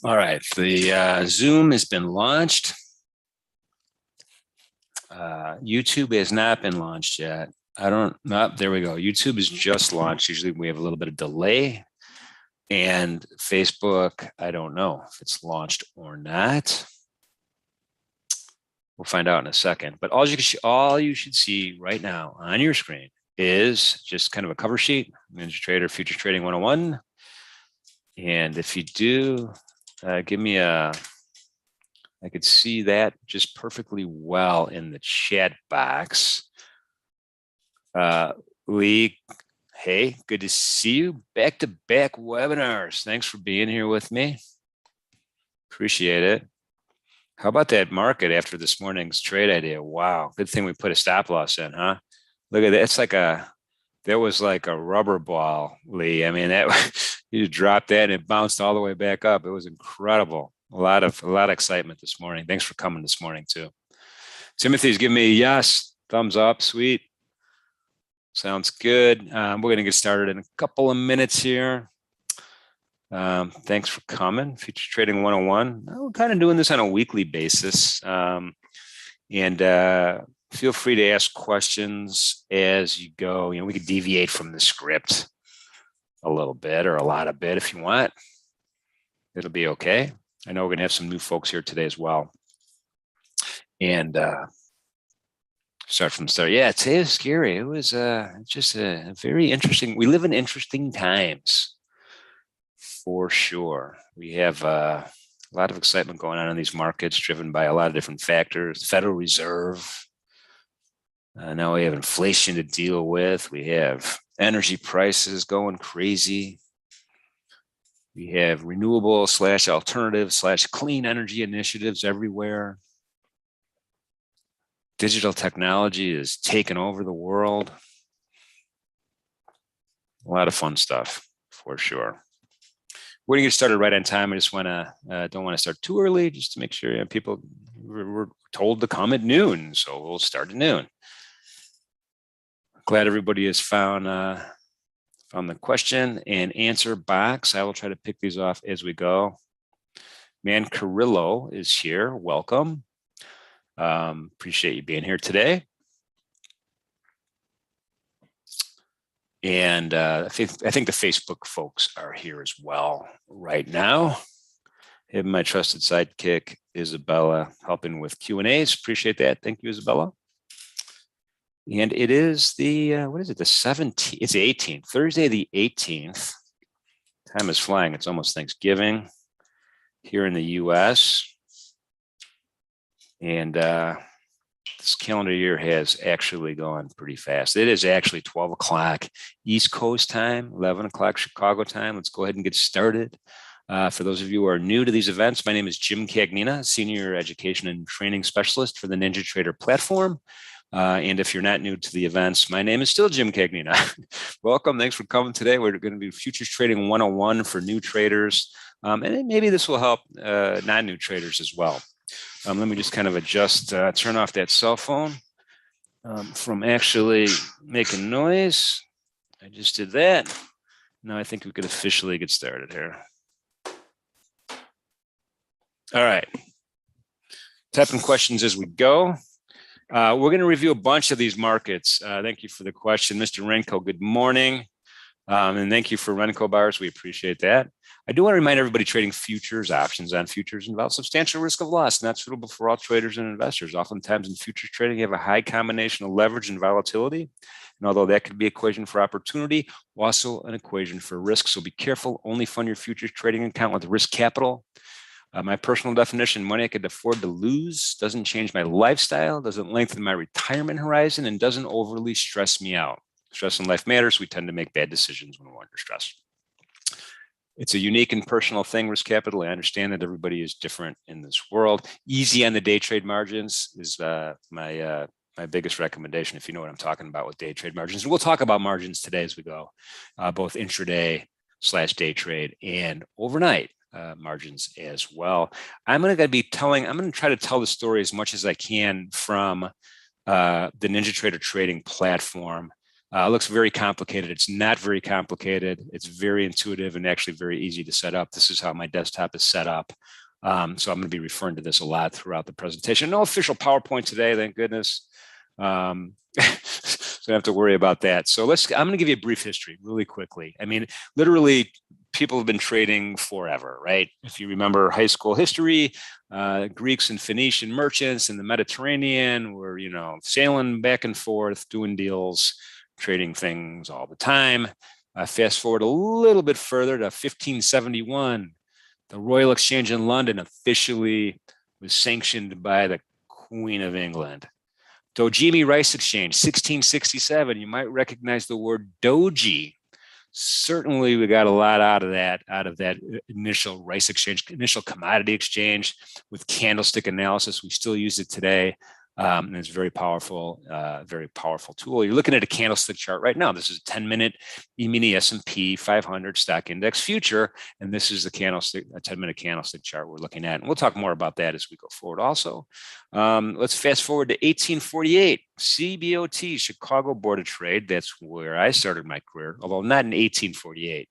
All right, the Zoom has been launched. YouTube has not been launched yet. There we go. YouTube is just launched. Usually we have a little bit of delay. And Facebook, I don't know if it's launched or not. We'll find out in a second. But all you should see right now on your screen is just kind of a cover sheet, Ninjatrader Futures Trading 101. And if you do, give me I could see that just perfectly well in the chat box. Lee, hey, good to see you. Back-to-back webinars. Thanks for being here with me. Appreciate it. How about that market after this morning's trade idea? Wow, good thing we put a stop loss in, huh? Look at that. It's like that was like a rubber ball, Lee. I mean, you just dropped that and it bounced all the way back up. It was incredible. A lot of excitement this morning. Thanks for coming this morning too. Timothy's giving me a yes, thumbs up, sweet. Sounds good. We're going to get started in a couple of minutes here. Thanks for coming. Future Trading 101. We're kind of doing this on a weekly basis. And feel free to ask questions as you go. You know, we could deviate from the script a little bit or a lot of bit if you want. It'll be okay. I know we're going to have some new folks here today as well. And start from the start. Yeah, today was scary. It was just a very interesting. We live in interesting times, for sure. We have a lot of excitement going on in these markets, driven by a lot of different factors. The Federal Reserve. Now we have inflation to deal with. We have energy prices going crazy. We have renewable / alternative / clean energy initiatives everywhere. Digital technology is taking over the world. A lot of fun stuff, for sure. We're going to get started right on time. I just don't want to start too early, just to make sure people were told to come at noon. So we'll start at noon. Glad everybody has found the question and answer box. I will try to pick these off as we go. Man Carrillo is here. Welcome. Appreciate you being here today. And I think the Facebook folks are here as well right now. I have my trusted sidekick, Isabella, helping with Q&As. Appreciate that. Thank you, Isabella. And it is the 17th? It's the 18th, Thursday the 18th. Time is flying. It's almost Thanksgiving here in the U.S. And this calendar year has actually gone pretty fast. It is actually 12 o'clock East Coast time, 11 o'clock Chicago time. Let's go ahead and get started. For those of you who are new to these events, my name is Jim Cagnina, Senior Education and Training Specialist for the Ninjatrader platform. And if you're not new to the events, my name is still Jim Cagnina. Welcome. Thanks for coming today. We're going to do Futures Trading 101 for new traders. And maybe this will help non-new traders as well. Let me just kind of adjust, turn off that cell phone from actually making noise. I just did that. Now I think we could officially get started here. All right. Typing questions as we go. We're going to review a bunch of these markets. Thank you for the question, Mr. Renko. Good morning. And thank you for Renko buyers. We appreciate that. I do want to remind everybody trading futures, options on futures involves substantial risk of loss, not suitable for all traders and investors. Oftentimes in futures trading, you have a high combination of leverage and volatility. And although that could be an equation for opportunity, also an equation for risk. So be careful. Only fund your futures trading account with risk capital. My personal definition, money I could afford to lose, doesn't change my lifestyle, doesn't lengthen my retirement horizon, and doesn't overly stress me out. Stress in life matters. We tend to make bad decisions when we're under stress. It's a unique and personal thing, risk capital. I understand that everybody is different in this world. Easy on the day trade margins is my biggest recommendation, if you know what I'm talking about with day trade margins. And we'll talk about margins today as we go, both intraday / day trade and overnight margins as well. I'm going to try to tell the story as much as I can from the Ninjatrader trading platform. Looks very complicated. It's not very complicated. It's very intuitive and actually very easy to set up. This is how my desktop is set up. So I'm going to be referring to this a lot throughout the presentation. No official PowerPoint today, thank goodness. So I don't have to worry about that. So I'm going to give you a brief history really quickly. I mean, literally, people have been trading forever, right? If you remember high school history, Greeks and Phoenician merchants in the Mediterranean were, sailing back and forth, doing deals, trading things all the time. Fast forward a little bit further to 1571. The Royal Exchange in London officially was sanctioned by the Queen of England. Dojimi Rice Exchange, 1667. You might recognize the word doji. Certainly, we got a lot out of that initial rice exchange, initial commodity exchange with candlestick analysis. We still use it today. And it's very powerful tool. You're looking at a candlestick chart right now. This is a 10-minute E-mini S&P 500 stock index future, and this is a 10-minute candlestick chart we're looking at. And we'll talk more about that as we go forward also. Let's fast forward to 1848, CBOT, Chicago Board of Trade. That's where I started my career, although not in 1848.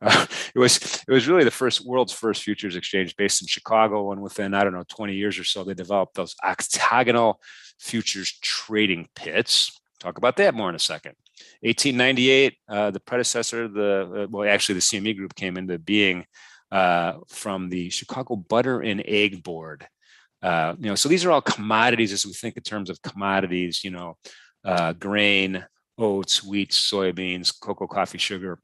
It was really the world's first futures exchange based in Chicago, and within 20 years or so, they developed those octagonal futures trading pits. Talk about that more in a second. 1898, the predecessor, the CME Group came into being from the Chicago Butter and Egg Board. So these are all commodities as we think in terms of commodities. Grain, oats, wheat, soybeans, cocoa, coffee, sugar.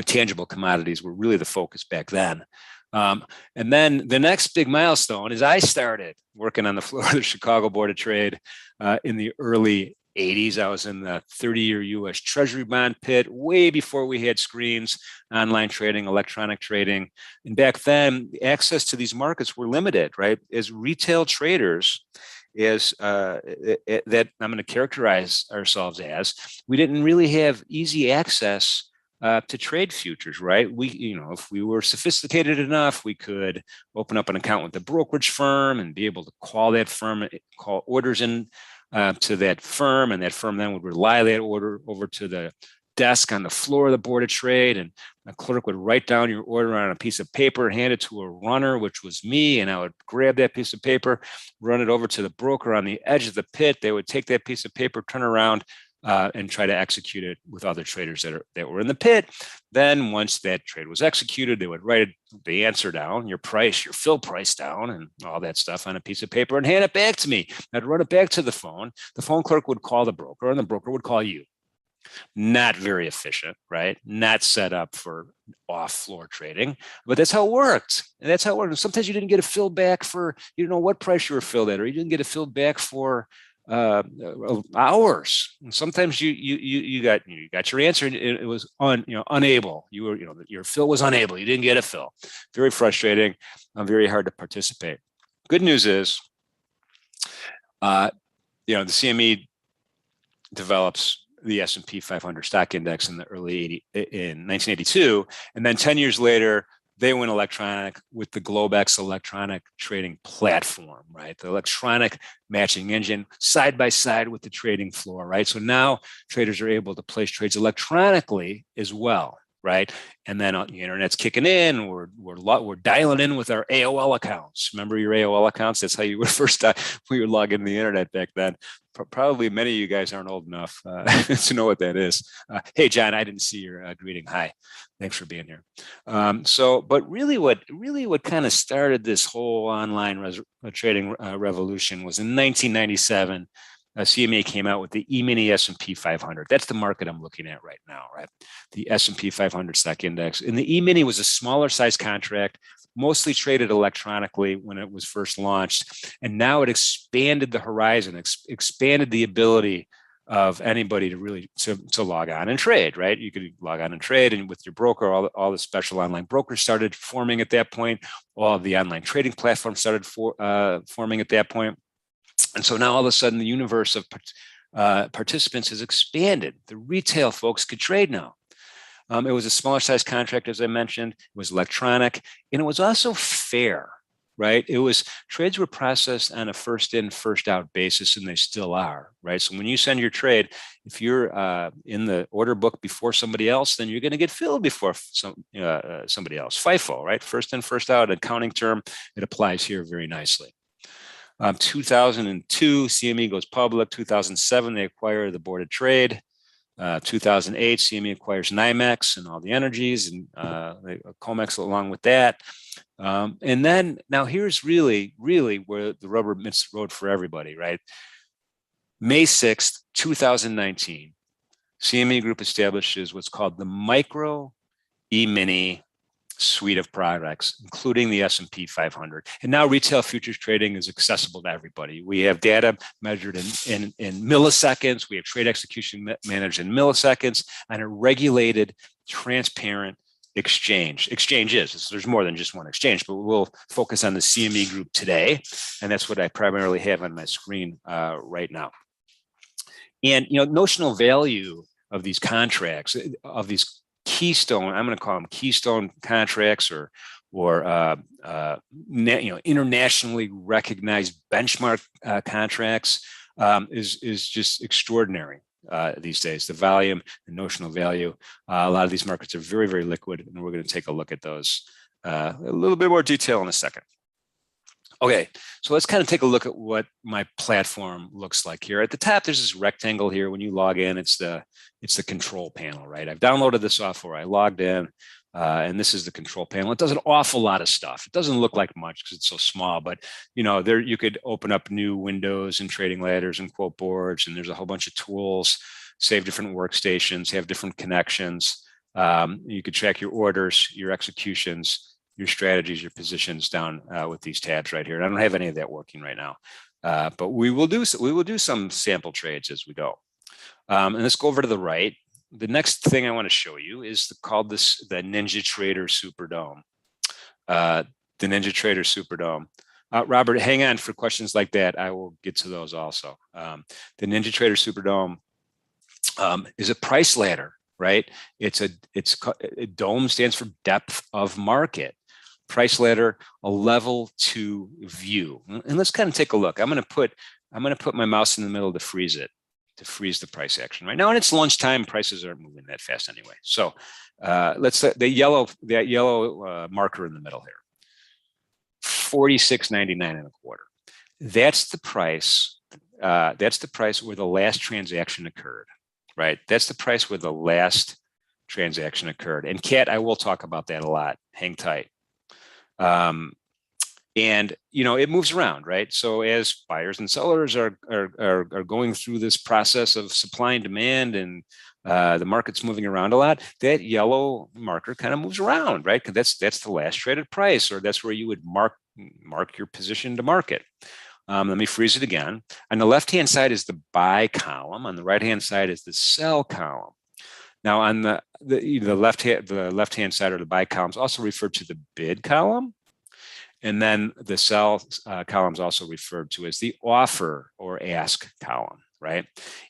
Tangible commodities were really the focus back then. And then the next big milestone is I started working on the floor of the Chicago Board of Trade in the early 80s. I was in the 30-year U.S. Treasury bond pit way before we had screens, online trading, electronic trading. And back then, access to these markets were limited, right? As retail traders, that I'm going to characterize ourselves as, we didn't really have easy access to trade futures, right? If we were sophisticated enough, we could open up an account with the brokerage firm and be able to call that firm, call orders in to that firm, and that firm then would relay that order over to the desk on the floor of the Board of Trade, and a clerk would write down your order on a piece of paper and hand it to a runner, which was me, and I would grab that piece of paper, run it over to the broker on the edge of the pit. They would take that piece of paper, turn around, and try to execute it with other traders that were in the pit. Then once that trade was executed, they would write the answer down, your fill price down, and all that stuff on a piece of paper and hand it back to me. I'd run it back to the phone. The phone clerk would call the broker, and the broker would call you. Not very efficient, right? Not set up for off-floor trading, but that's how it worked. And that's how it worked. And sometimes you didn't get a fill back for, you didn't know what price you were filled at, or you didn't get a fill back for hours. And sometimes you got your answer, and it was unable. Your fill was unable. You didn't get a fill. Very frustrating. Very hard to participate. Good news is, the CME develops the S&P 500 stock index in 1982, and then 10 years later, they went electronic with the Globex electronic trading platform, right? The electronic matching engine side by side with the trading floor, right? So now traders are able to place trades electronically as well, right? And then the internet's kicking in. We're dialing in with our AOL accounts. Remember your AOL accounts? That's how you would we would log into the internet back then. Probably many of you guys aren't old enough to know what that is. Hey, John, I didn't see your greeting. Hi, thanks for being here. But really what kind of started this whole online trading revolution was in 1997. CME came out with the E-mini S&P 500. That's the market I'm looking at right now, right? The S&P 500 stock index. And the E-mini was a smaller size contract, mostly traded electronically when it was first launched. And now it expanded the horizon, expanded the ability of anybody to log on and trade, right? You could log on and trade, and with your broker, all the special online brokers started forming at that point. All of the online trading platforms started forming at that point. And so now all of a sudden the universe of participants has expanded. The retail folks could trade now. It was a smaller size contract, as I mentioned. It was electronic, and it was also fair. right? Trades were processed on a first in, first out basis, and they still are, right? So when you send your trade, if you're in the order book before somebody else, then you're going to get filled before somebody else. FIFO, right? First in, first out, accounting term. It applies here very nicely. 2002, CME goes public. 2007, they acquire the Board of Trade. 2008, CME acquires NYMEX and all the energies, and COMEX along with that. And then now here's really where the rubber meets the road for everybody, right? May 6th, 2019, CME Group establishes what's called the Micro E-mini suite of products, including the S&P 500. And now retail futures trading is accessible to everybody. We have data measured in milliseconds. We have trade execution managed in milliseconds, and a regulated, transparent exchanges. There's more than just one exchange, but we'll focus on the CME Group today. And that's what I primarily have on my screen right now. And, notional value of these contracts, of these keystone, I'm going to call them keystone contracts or internationally recognized benchmark contracts is just extraordinary these days. The volume, the notional value, a lot of these markets are very, very liquid, and we're going to take a look at those a little bit more detail in a second. Okay, so let's kind of take a look at what my platform looks like here. At the top, there's this rectangle here. When you log in, it's the control panel, right? I've downloaded the software. I logged in, and this is the control panel. It does an awful lot of stuff. It doesn't look like much because it's so small, but there you could open up new windows and trading ladders and quote boards, and there's a whole bunch of tools, save different workstations, have different connections. You could track your orders, your executions, your strategies, your positions down with these tabs right here. And I don't have any of that working right now, but we will do some sample trades as we go. And let's go over to the right. The next thing I want to show you is the Ninjatrader Superdome. The Ninjatrader Superdome. Robert, hang on for questions like that. I will get to those also. The Ninjatrader Superdome is a price ladder, right? Dome stands for depth of market. Price ladder, a level to view. And let's kind of take a look. I'm going to put my mouse in the middle to freeze the price action right now. And it's lunchtime. Prices aren't moving that fast anyway. So let's that yellow marker in the middle here, 46.99 and a quarter. That's the price. That's the price where the last transaction occurred, right? That's the price where the last transaction occurred. And Kat, I will talk about that a lot. Hang tight. And it moves around, right? So as buyers and sellers are going through this process of supply and demand, and the market's moving around a lot, that yellow marker kind of moves around, right? Because that's the last traded price, or that's where you would mark your position to market. Let me freeze it again. On the left-hand side is the buy column. On the right-hand side is the sell column. Now, on the left-hand side, or the buy column, is also referred to the bid column, and then the sell column is also referred to as the offer or ask column, right?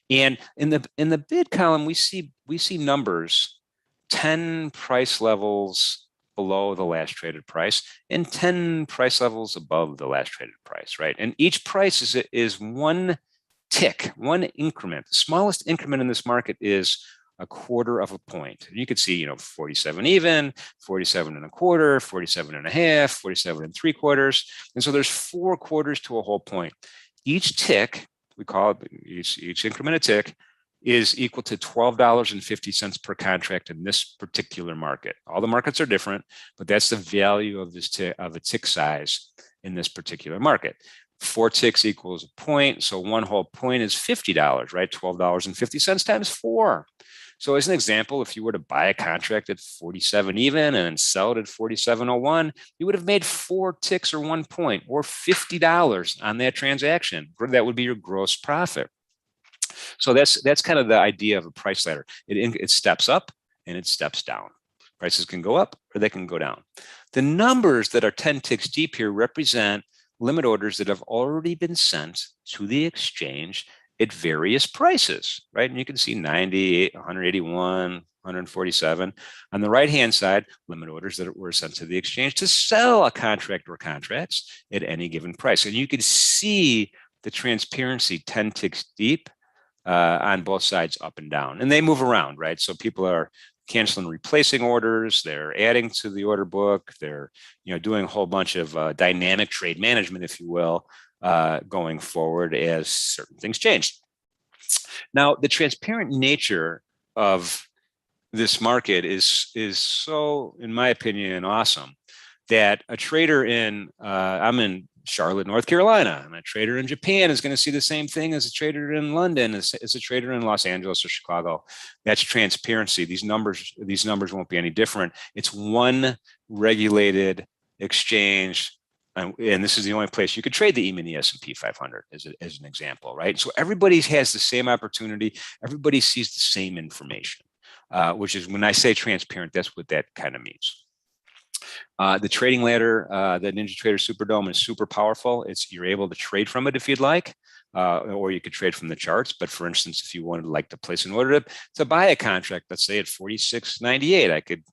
And in the bid column, we see numbers 10 price levels below the last traded price and 10 price levels above the last traded price, right? And each price is one tick, one increment. The smallest increment in this market is a quarter of a point. You could see, 47 even, 47 and a quarter, 47 and a half, 47 and 3/4. And so there's 4 quarters to a whole point. Each tick, we call it each increment a tick, is equal to $12.50 per contract in this particular market. All the markets are different, but that's the value of of a tick size in this particular market. 4 ticks equals a point. So one whole point is $50, right? $12.50 times 4. So as an example, if you were to buy a contract at 47 even and sell it at 47.01, you would have made 4 ticks or 1 point, or $50 on that transaction. That would be your gross profit. So that's kind of the idea of a price ladder. It steps up and it steps down. Prices can go up or they can go down. The numbers that are 10 ticks deep here represent limit orders that have already been sent to the exchange at various prices, right? And you can see 90, 181, 147. On the right-hand side, limit orders that were sent to the exchange to sell a contract or contracts at any given price. And you can see the transparency 10 ticks deep on both sides, up and down. And they move around, right? So people are canceling, replacing orders. They're adding to the order book. They're doing a whole bunch of dynamic trade management, if you will, going forward as certain things change. Now, the transparent nature of this market is so, in my opinion, awesome that a trader I'm in Charlotte, North Carolina, and a trader in Japan is going to see the same thing as a trader in London, as a trader in Los Angeles or Chicago. That's transparency. These numbers won't be any different. It's one regulated exchange. And this is the only place you could trade the E-mini S&P 500 as an example, right? So everybody has the same opportunity. Everybody sees the same information, which is, when I say transparent, that's what that kind of means. The trading ladder, the Ninjatrader Superdome, is super powerful. You're able to trade from it if you'd like, or you could trade from the charts. But for instance, if you wanted to place an order to buy a contract, let's say at 46.98, I could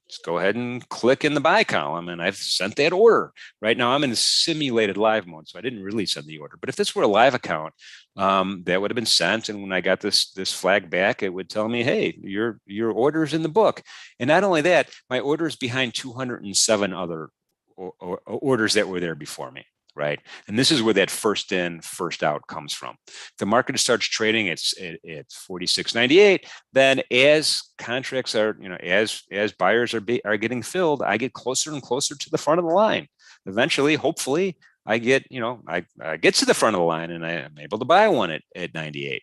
just go ahead and click in the buy column, and I've sent that order. Right now, I'm in simulated live mode, so I didn't really send the order. But if this were a live account, that would have been sent, and when I got this flag back, it would tell me, "Hey, your order's in the book." And not only that, my order is behind 207 other orders that were there before me. Right. And this is where that first in, first out comes from. The market starts trading at 46.98. Then as contracts are, as buyers are getting filled, I get closer and closer to the front of the line. Eventually, hopefully, I get, I get to the front of the line and I am able to buy one at 98.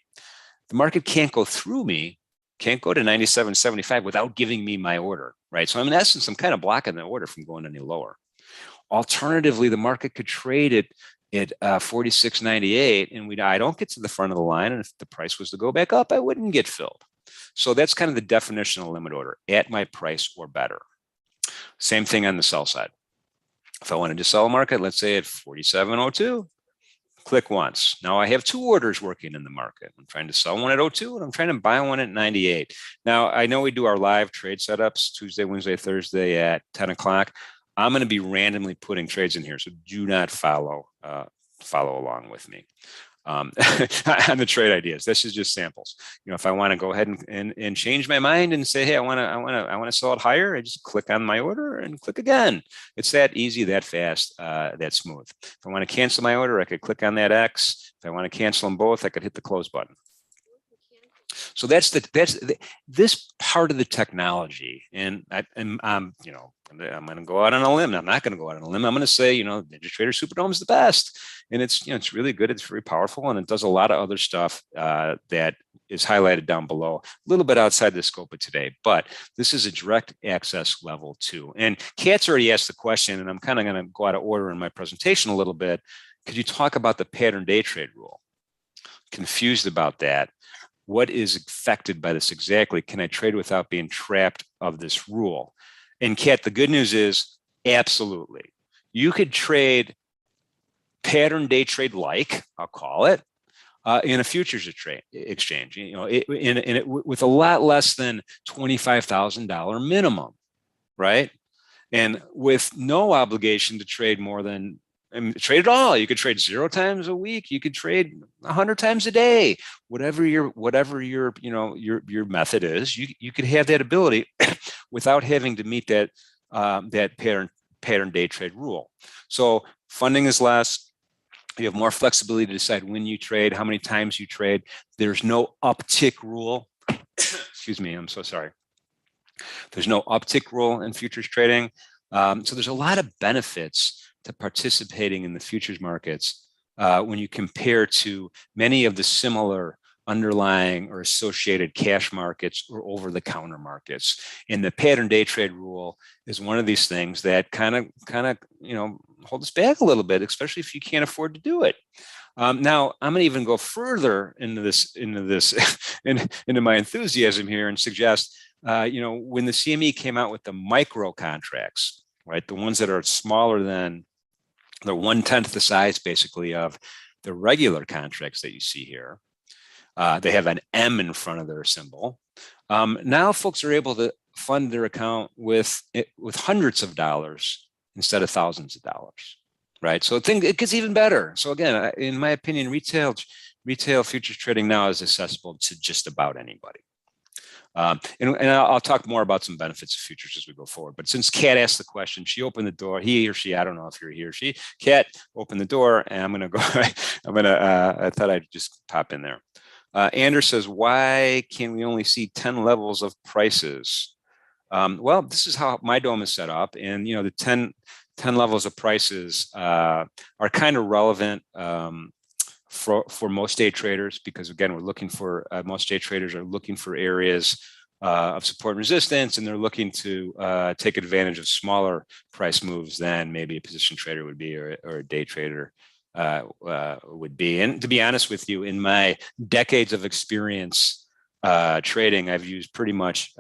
The market can't go through me, can't go to 97.75 without giving me my order. Right. So in essence, I'm kind of blocking the order from going any lower. Alternatively, the market could trade at 46.98, and I don't get to the front of the line. And if the price was to go back up, I wouldn't get filled. So that's kind of the definition of limit order: at my price or better. Same thing on the sell side. If I wanted to sell a market, let's say at 47.02, click once. Now I have two orders working in the market. I'm trying to sell one at 02 and I'm trying to buy one at 98. Now I know we do our live trade setups Tuesday, Wednesday, Thursday at 10 o'clock. I'm going to be randomly putting trades in here, so do not follow along with me on the trade ideas. This is just samples. If I want to go ahead and change my mind and say, hey, I want to sell it higher, I just click on my order and click again. It's that easy, that fast, that smooth. If I want to cancel my order, I could click on that X. If I want to cancel them both, I could hit the close button. So that's this part of the technology, and I'm going to go out on a limb. I'm not going to go out on a limb. I'm going to say, Ninjatrader Superdome is the best, and it's really good. It's very powerful, and it does a lot of other stuff that is highlighted down below, a little bit outside the scope of today. But this is a direct access level 2. And Kat's already asked the question, and I'm kind of going to go out of order in my presentation a little bit. Could you talk about the pattern day trade rule? Confused about that. What is affected by this exactly? Can I trade without being trapped of this rule? And Kat, the good news is absolutely. You could trade pattern day trade, like I'll call it, in a futures exchange. With a lot less than $25,000 minimum, right? And with no obligation to trade more than. Trade at all. You could trade 0 times a week. You could trade 100 times a day. Whatever your method is, you could have that ability without having to meet that pattern day trade rule. So funding is less. You have more flexibility to decide when you trade, how many times you trade. There's no uptick rule. Excuse me. I'm so sorry. There's no uptick rule in futures trading. So there's a lot of benefits to participating in the futures markets when you compare to many of the similar underlying or associated cash markets or over-the-counter markets. And the pattern day trade rule is one of these things that kind of hold us back a little bit, especially if you can't afford to do it. Now I'm going to even go further into my enthusiasm here and suggest, when the CME came out with the micro contracts, right, the ones that are smaller than they're 1/10 the size, basically, of the regular contracts that you see here. They have an M in front of their symbol. Now folks are able to fund their account with hundreds of dollars instead of thousands of dollars, right? So it gets even better. So again, in my opinion, retail futures trading now is accessible to just about anybody. And I'll talk more about some benefits of futures as we go forward. But since Kat asked the question, she opened the door. He or she, I don't know if you're he or she. Kat opened the door, and I'm gonna go. I thought I'd just pop in there. Anders says, why can we only see 10 levels of prices? Well, this is how my dome is set up, and the 10 levels of prices are kind of relevant for most day traders, because again, we're looking for most day traders are looking for areas of support and resistance, and they're looking to take advantage of smaller price moves than maybe a position trader would be, or a day trader would be. And to be honest with you, in my decades of experience trading, I've used pretty much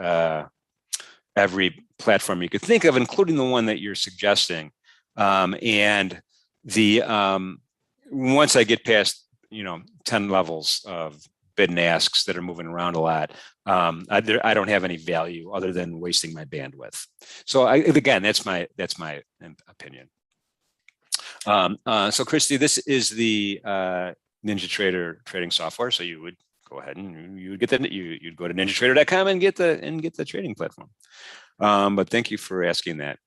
every platform you could think of, including the one that you're suggesting. And the once I get past 10 levels of bid and asks that are moving around a lot, I don't have any value other than wasting my bandwidth. So again, that's my opinion. So Christy, this is the NinjaTrader trading software. So you would go ahead and you would get that. You'd go to ninjatrader.com and get the trading platform. But thank you for asking that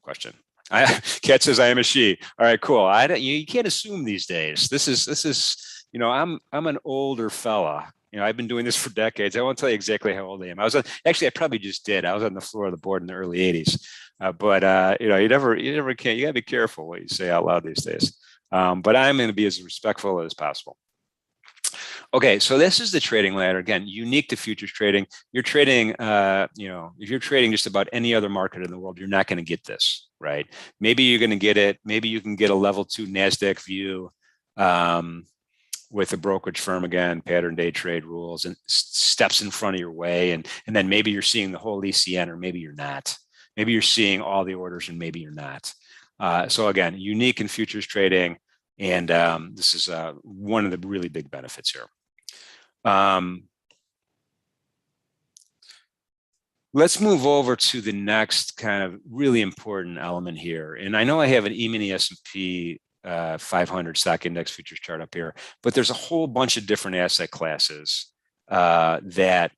question. Kat says I am a she. All right, cool. You can't assume these days. This is I'm an older fella. I've been doing this for decades. I won't tell you exactly how old I am. Actually, I probably just did. I was on the floor of the board in the early 80s. But you never can. You gotta be careful what you say out loud these days. But I'm going to be as respectful as possible. Okay, so this is the trading ladder, again, unique to futures trading. You're trading, if you're trading just about any other market in the world, you're not going to get this, right? Maybe you're going to get it. Maybe you can get a level 2 NASDAQ view with a brokerage firm, again, pattern day trade rules and steps in front of your way. And then maybe you're seeing the whole ECN, or maybe you're not. Maybe you're seeing all the orders and maybe you're not. So again, unique in futures trading. And this is one of the really big benefits here. Let's move over to the next kind of really important element here. And I know I have an E-mini S&P 500 stock index futures chart up here, but there's a whole bunch of different asset classes that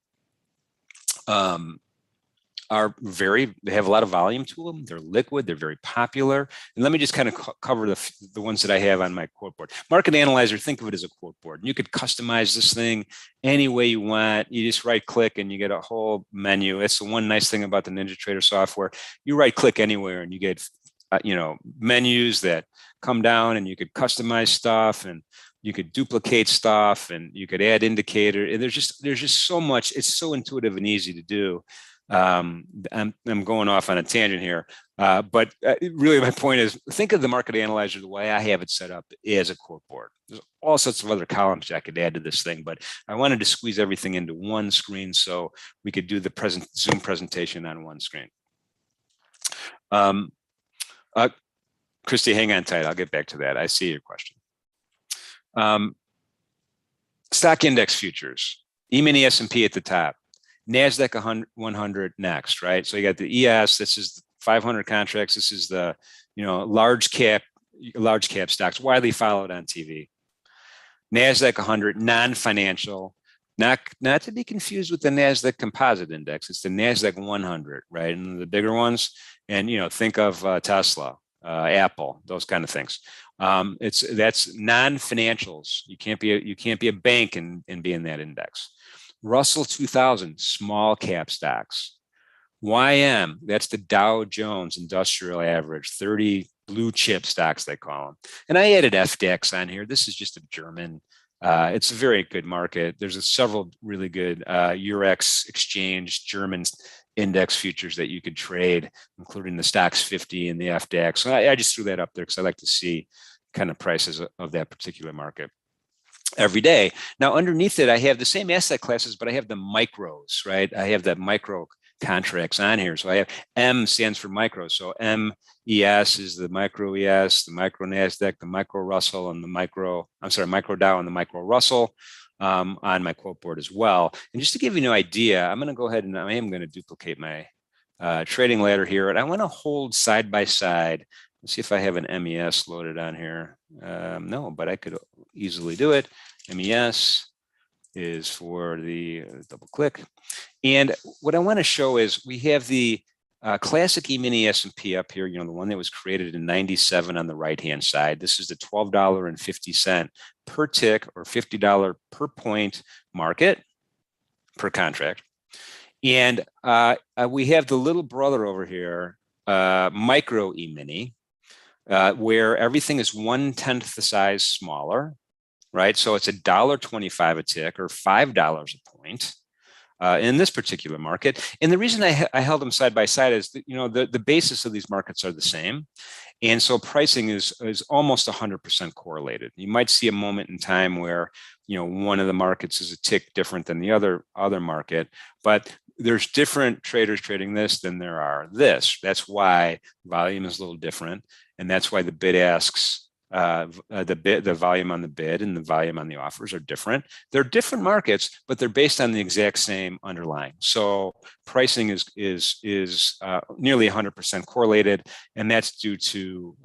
they have a lot of volume to them. They're liquid. They're very popular. And let me just kind of cover the ones that I have on my quote board. Market Analyzer, think of it as a quote board. And you could customize this thing any way you want. You just right click and you get a whole menu. That's the one nice thing about the NinjaTrader software. You right click anywhere and you get menus that come down, and you could customize stuff, and you could duplicate stuff, and you could add indicator. And there's just so much. It's so intuitive and easy to do. I'm going off on a tangent here, but really my point is, think of the Market Analyzer the way I have it set up as a quote board. There's all sorts of other columns I could add to this thing, but I wanted to squeeze everything into one screen so we could do the Zoom presentation on one screen. Christy, hang on tight. I'll get back to that. I see your question. Stock index futures, E-mini S&P at the top. NASDAQ 100 next, right? So you got the ES, this is 500 contracts. This is the, large cap stocks, widely followed on TV. NASDAQ 100, non-financial, not to be confused with the NASDAQ composite index. It's the NASDAQ 100, right? And the bigger ones, and, think of Tesla, Apple, those kind of things. That's non-financials. You can't be a bank and be in that index. Russell 2000, small cap stocks. YM, that's the Dow Jones Industrial Average, 30 blue chip stocks, they call them. And I added FDAX on here. This is just a German. It's a very good market. There's several really good Eurex exchange German index futures that you could trade, including the Stocks 50 and the FDAX. So I just threw that up there because I like to see kind of prices of that particular market every day. Now, underneath it, I have the same asset classes, but I have the micros, right? I have that micro contracts on here. So I have M stands for micro. So MES is the micro ES, the micro NASDAQ, the micro Russell, and the micro Dow and the micro Russell. on my quote board as well. And just to give you an idea, I'm going to go ahead and I am going to duplicate my trading ladder here, and I want to hold side by side. Let's see if I have an MES loaded on here. No, but I could easily do it. MES is for the double click. And what I want to show is we have the classic E-mini S&P up here, the one that was created in 97 on the right-hand side. This is the $12.50 per tick or $50 per point market per contract. And we have the little brother over here, micro E-mini, where everything is 1/10 the size smaller, right? So it's $1.25 a tick or $5 a point in this particular market. And the reason I held them side by side is that, the basis of these markets are the same. And so pricing is almost 100% correlated. You might see a moment in time where, one of the markets is a tick different than the other market, but there's different traders trading this than there are this. That's why volume is a little different. And that's why the bid asks, the volume on the bid and the volume on the offers are different. They're different markets, but they're based on the exact same underlying. So pricing is nearly 100% correlated, and that's due to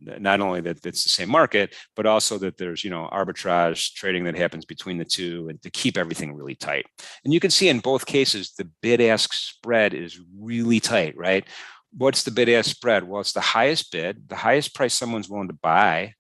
not only that it's the same market, but also that there's arbitrage trading that happens between the two, and to keep everything really tight. And you can see in both cases the bid-ask spread is really tight, right? What's the bid-ask spread? Well, it's the highest bid, the highest price someone's willing to buy,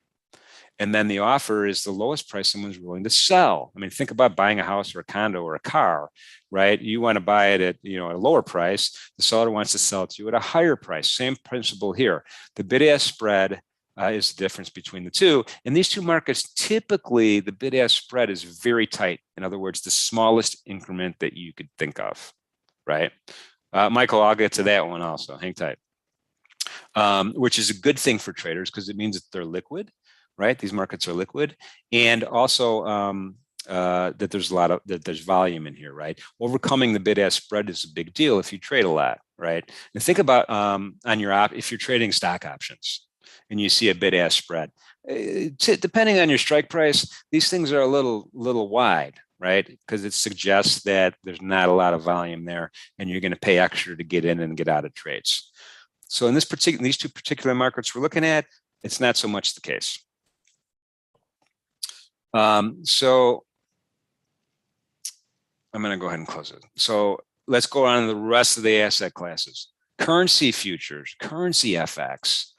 and then the offer is the lowest price someone's willing to sell. I mean, think about buying a house or a condo or a car, right? You want to buy it at a lower price. The seller wants to sell it to you at a higher price. Same principle here. The bid-ask spread is the difference between the two. In these two markets, typically the bid-ask spread is very tight. In other words, the smallest increment that you could think of, right? Michael, I'll get to that one also. Hang tight. Which is a good thing for traders because it means that they're liquid, right? These markets are liquid, and also that there's volume in here, right? Overcoming the bid-ask spread is a big deal if you trade a lot, right? And think about if you're trading stock options and you see a bid-ask spread, depending on your strike price, these things are a little wide, right? Because it suggests that there's not a lot of volume there, and you're going to pay extra to get in and get out of trades. So in these two particular markets we're looking at, it's not so much the case. So I'm going to go ahead and close it. So let's go on to the rest of the asset classes. Currency futures, currency FX.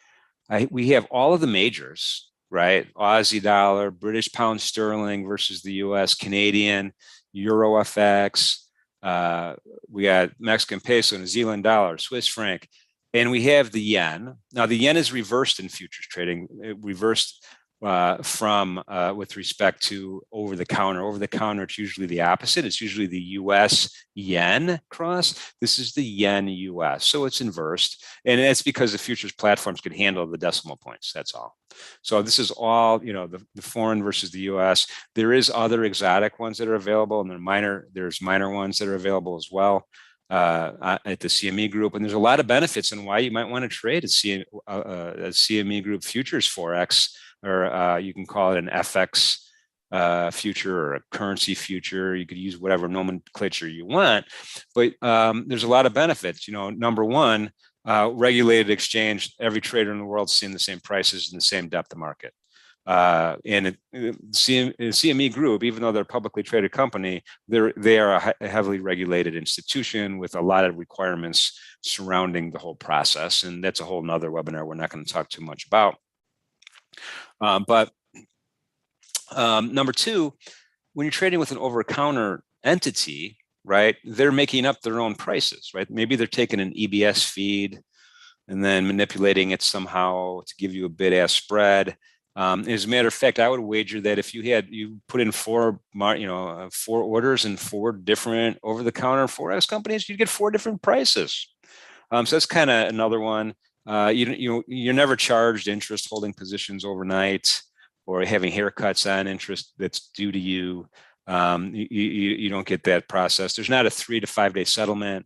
We have all of the majors, right? Aussie dollar, British pound sterling versus the US, Canadian, Euro FX. We got Mexican peso, New Zealand dollar, Swiss franc, and we have the yen. Now the yen is reversed in futures trading. It reversed with respect to over the counter. Over the counter, it's usually the opposite. It's usually the US yen cross. This is the yen US. So it's inversed. And that's because the futures platforms can handle the decimal points. That's all. So this is all, the foreign versus the US. There is other exotic ones that are available, and there's minor ones that are available as well at the CME group. And there's a lot of benefits in why you might want to trade a CME group futures Forex, or you can call it an FX future or a currency future. You could use whatever nomenclature you want, but there's a lot of benefits. Number one, regulated exchange. Every trader in the world is seeing the same prices in the same depth of market. And CME Group, even though they're a publicly traded company, they are a heavily regulated institution with a lot of requirements surrounding the whole process. And that's a whole nother webinar we're not going to talk too much about. But number two, when you're trading with an over-the-counter entity, right, they're making up their own prices, right? Maybe they're taking an EBS feed and then manipulating it somehow to give you a bid-ask spread. As a matter of fact, I would wager that if you put in four orders in four different over-the-counter Forex companies, you'd get four different prices. So that's kind of another one. You're never charged interest holding positions overnight or having haircuts on interest that's due to you. You don't get that process. There's not a 3 to 5 day settlement.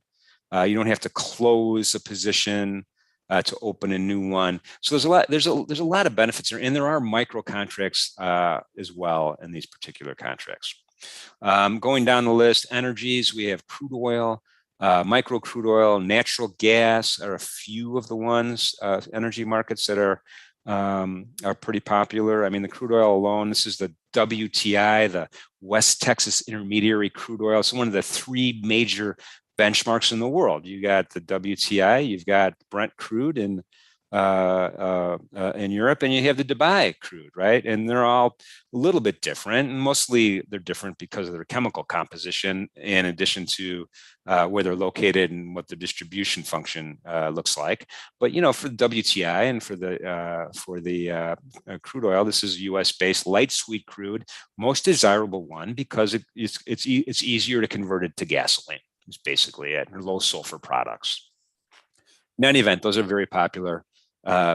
You don't have to close a position to open a new one. So there's a lot of benefits there, and there are micro contracts as well in these particular contracts. Going down the list, energies, we have crude oil, micro crude oil, natural gas are a few of the ones, energy markets that are pretty popular. I mean, the crude oil alone, this is the WTI, the West Texas Intermediary Crude Oil. It's one of the three major benchmarks in the world. You got the WTI, you've got Brent crude in Europe, and you have the Dubai crude, right? And they're all a little bit different. And mostly they're different because of their chemical composition, in addition to where they're located and what the distribution function looks like. But for the WTI and for the crude oil, this is U.S.-based light sweet crude, most desirable one because it's easier to convert it to gasoline. Is basically it, or low sulfur products. In any event, those are very popular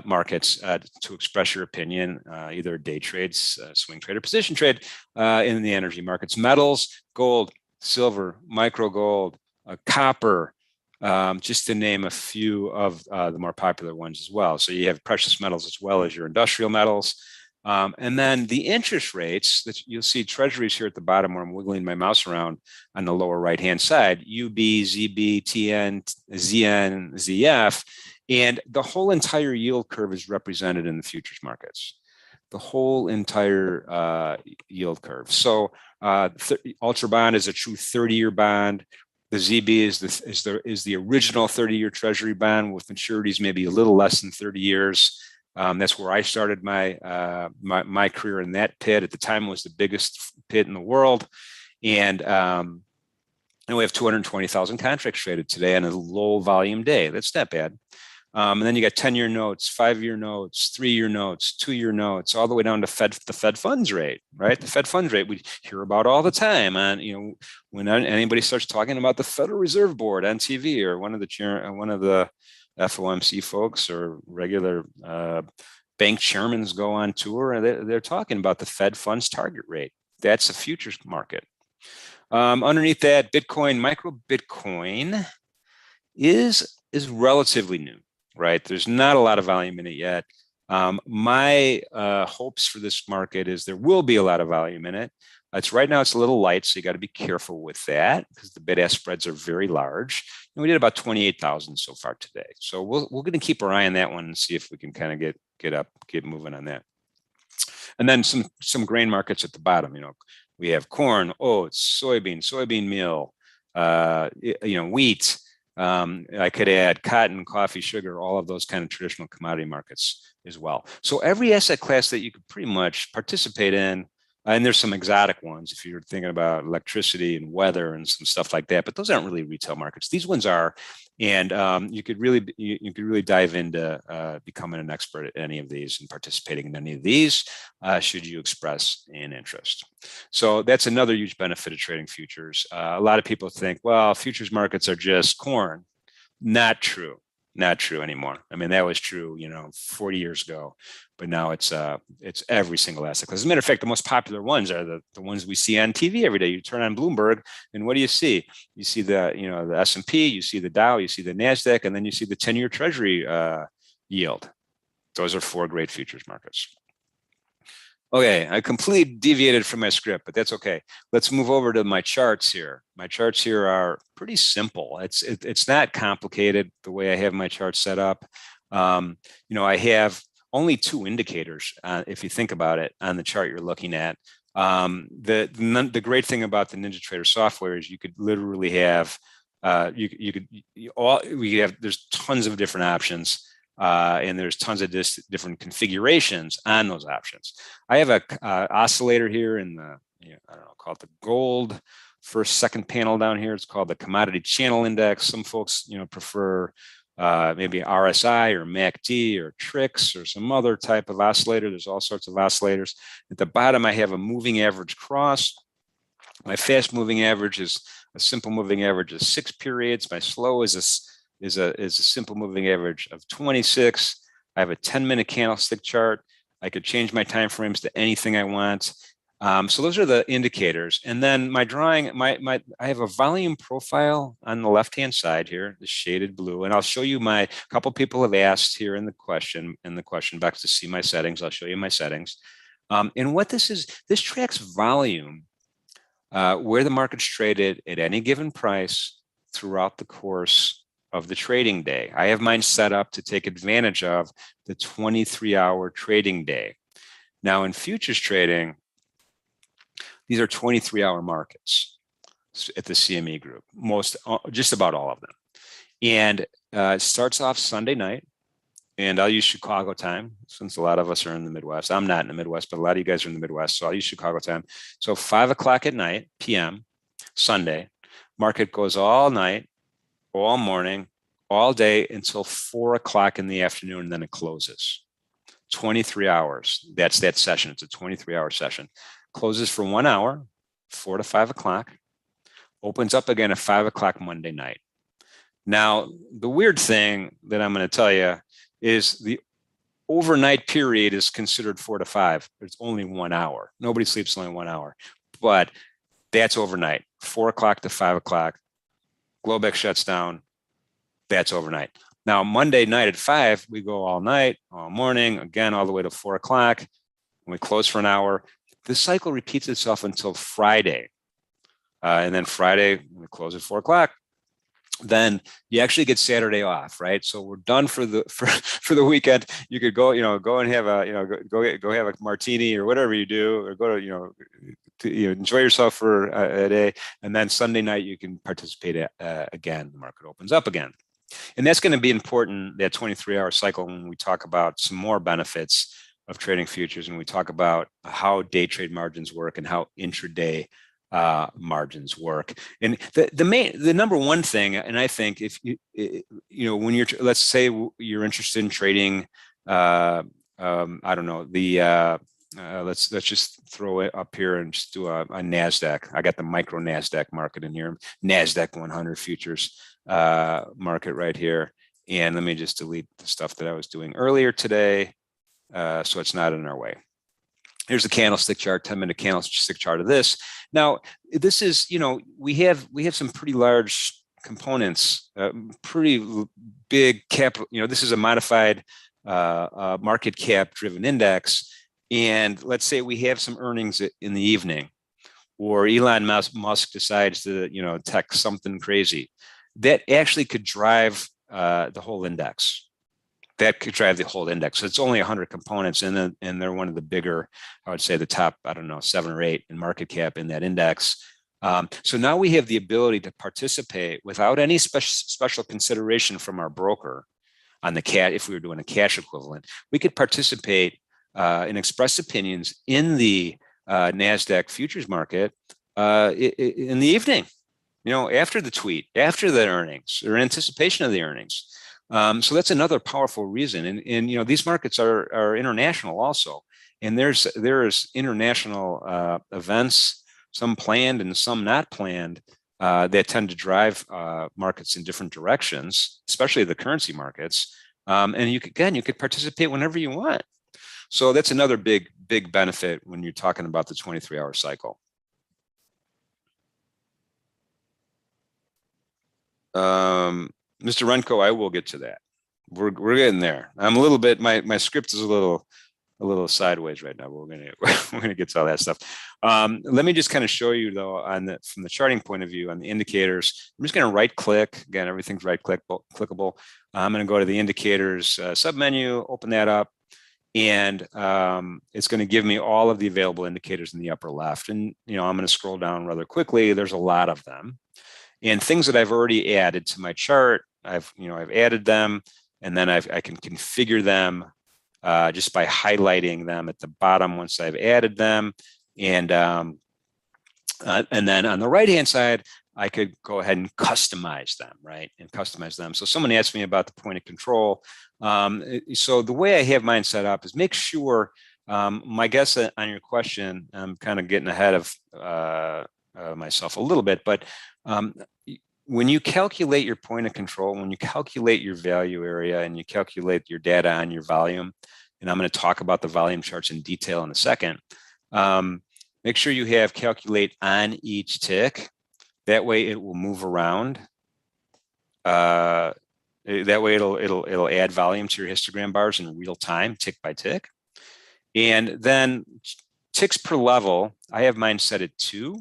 markets to express your opinion, either day trades, swing trade, or position trade in the energy markets. Metals, gold, silver, micro gold, copper, just to name a few of the more popular ones as well. So you have precious metals as well as your industrial metals. And then the interest rates that you'll see treasuries here at the bottom where I'm wiggling my mouse around on the lower right-hand side, UB, ZB, TN, ZN, ZF, and the whole entire yield curve is represented in the futures markets. The whole entire yield curve. So Ultra Bond is a true 30-year bond. The ZB is the original 30-year treasury bond with maturities maybe a little less than 30 years. That's where I started my career in that pit. At the time, it was the biggest pit in the world, and we have 220,000 contracts traded today on a low volume day. That's not bad. And then you got 10-year notes, 5-year notes, 3-year notes, 2-year notes, all the way down to the Fed funds rate, right? The Fed funds rate we hear about all the time. And when anybody starts talking about the Federal Reserve Board on TV, or one of the FOMC folks or regular bank chairmen go on tour, and they're talking about the Fed funds target rate. That's a futures market. Underneath that, Bitcoin, micro Bitcoin is relatively new, right? There's not a lot of volume in it yet. My hopes for this market is there will be a lot of volume in it. Right now it's a little light, so you got to be careful with that because the bid-ask spreads are very large. And we did about 28,000 so far today. So we're going to keep our eye on that one and see if we can kind of get moving on that. And then some grain markets at the bottom. We have corn, oats, soybean meal, wheat. I could add cotton, coffee, sugar, all of those kind of traditional commodity markets as well. So every asset class that you could pretty much participate in. And there's some exotic ones if you're thinking about electricity and weather and some stuff like that, but those aren't really retail markets. These ones are, and you could really dive into becoming an expert at any of these and participating in any of these, should you express an interest. So that's another huge benefit of trading futures. A lot of people think, well, futures markets are just corn. Not true. Not true anymore. I mean, that was true, 40 years ago, but now it's every single asset class. As a matter of fact, the most popular ones are the ones we see on TV every day. You turn on Bloomberg, and what do you see? You see the S&P, you see the Dow, you see the NASDAQ, and then you see the 10-year Treasury yield. Those are 4 great futures markets. Okay, I completely deviated from my script, but that's okay. Let's move over to my charts here. My charts here are pretty simple. It's not complicated the way I have my chart set up. I have only 2 indicators, if you think about it, on the chart you're looking at. The great thing about the Ninjatrader software is you could literally have there's tons of different options. And there's tons of different configurations on those options. I have a oscillator here in the, I don't know, call it the gold second panel down here. It's called the Commodity Channel Index. Some folks, prefer maybe RSI or MACD or TRIX or some other type of oscillator. There's all sorts of oscillators. At the bottom, I have a moving average cross. My fast moving average is a simple moving average of 6 periods. My slow is a simple moving average of 26. I have a 10-minute candlestick chart. I could change my time frames to anything I want. So those are the indicators. And then my drawing, I have a volume profile on the left-hand side here, the shaded blue. And I'll show you a couple people have asked here in the question box to see my settings. I'll show you my settings. And what this is, this tracks volume where the market's traded at any given price throughout the course of the trading day. I have mine set up to take advantage of the 23-hour trading day. Now in futures trading, these are 23-hour markets at the CME group, just about all of them. And it starts off Sunday night, and I'll use Chicago time since a lot of us are in the Midwest. I'm not in the Midwest, but a lot of you guys are in the Midwest, so I'll use Chicago time. So 5 o'clock at night, p.m., Sunday, market goes all night, all morning, all day until 4 o'clock in the afternoon, and then it closes. 23 hours. That's that session. It's a 23-hour session. Closes for 1 hour, 4 to 5 o'clock. Opens up again at 5 o'clock Monday night. Now, the weird thing that I'm going to tell you is the overnight period is considered 4 to 5. It's only 1 hour. Nobody sleeps only 1 hour, but that's overnight. 4 o'clock to 5 o'clock. Globex shuts down. That's overnight. Now, Monday night at 5, we go all night, all morning, again, all the way to 4 o'clock. We close for an hour. This cycle repeats itself until Friday. And then Friday, we close at 4 o'clock. Then you actually get Saturday off, right? So we're done for the weekend. You could go and have go have a martini or whatever you do, or go to enjoy yourself for a day, and then Sunday night you can participate again. The market opens up again, and that's going to be important, that 23-hour cycle, when we talk about some more benefits of trading futures, and we talk about how day trade margins work and how intraday margins work. And the number one thing, and I think if when you're, let's say you're interested in trading, I don't know, let's just throw it up here and just do a NASDAQ. I got the micro NASDAQ market in here, NASDAQ 100 futures market right here. And let me just delete the stuff that I was doing earlier today, so it's not in our way. Here's the candlestick chart, 10-minute candlestick chart of this. Now, this is, we have some pretty large components, pretty big cap. This is a modified market cap driven index. And let's say we have some earnings in the evening, or Elon Musk decides to, tech something crazy. That actually could drive the whole index. That could drive the whole index. So it's only 100 components, and they're one of the bigger, I would say the top, 7 or 8 in market cap in that index. So now we have the ability to participate without any special consideration from our broker on the cash. If we were doing a cash equivalent, we could participate and express opinions in the NASDAQ futures market in the evening, after the tweet, after the earnings, or anticipation of the earnings. So that's another powerful reason. And these markets are international also. And there's international events, some planned and some not planned, that tend to drive markets in different directions, especially the currency markets. And you could participate whenever you want. So that's another big benefit when you're talking about the 23-hour cycle. Mr. Renko, I will get to that. We're getting there. I'm a little bit, my script is a little sideways right now, but we're gonna get to all that stuff. Let me just kind of show you though, from the charting point of view, on the indicators. I'm just gonna right click. Again, everything's right clickable. I'm gonna go to the indicators submenu, open that up, and it's gonna give me all of the available indicators in the upper left. And I'm gonna scroll down rather quickly. There's a lot of them. And things that I've already added to my chart, I've added them, and then I can configure them just by highlighting them at the bottom once I've added them. And then on the right-hand side, I could go ahead and customize them, right? So someone asked me about the point of control. So the way I have mine set up is make sure, my guess on your question, I'm kind of getting ahead of myself a little bit, but when you calculate your point of control, when you calculate your value area and you calculate your data on your volume, and I'm going to talk about the volume charts in detail in a second, make sure you have calculate on each tick. That way it will move around. That way it'll add volume to your histogram bars in real time, tick by tick. And then ticks per level, I have mine set at 2.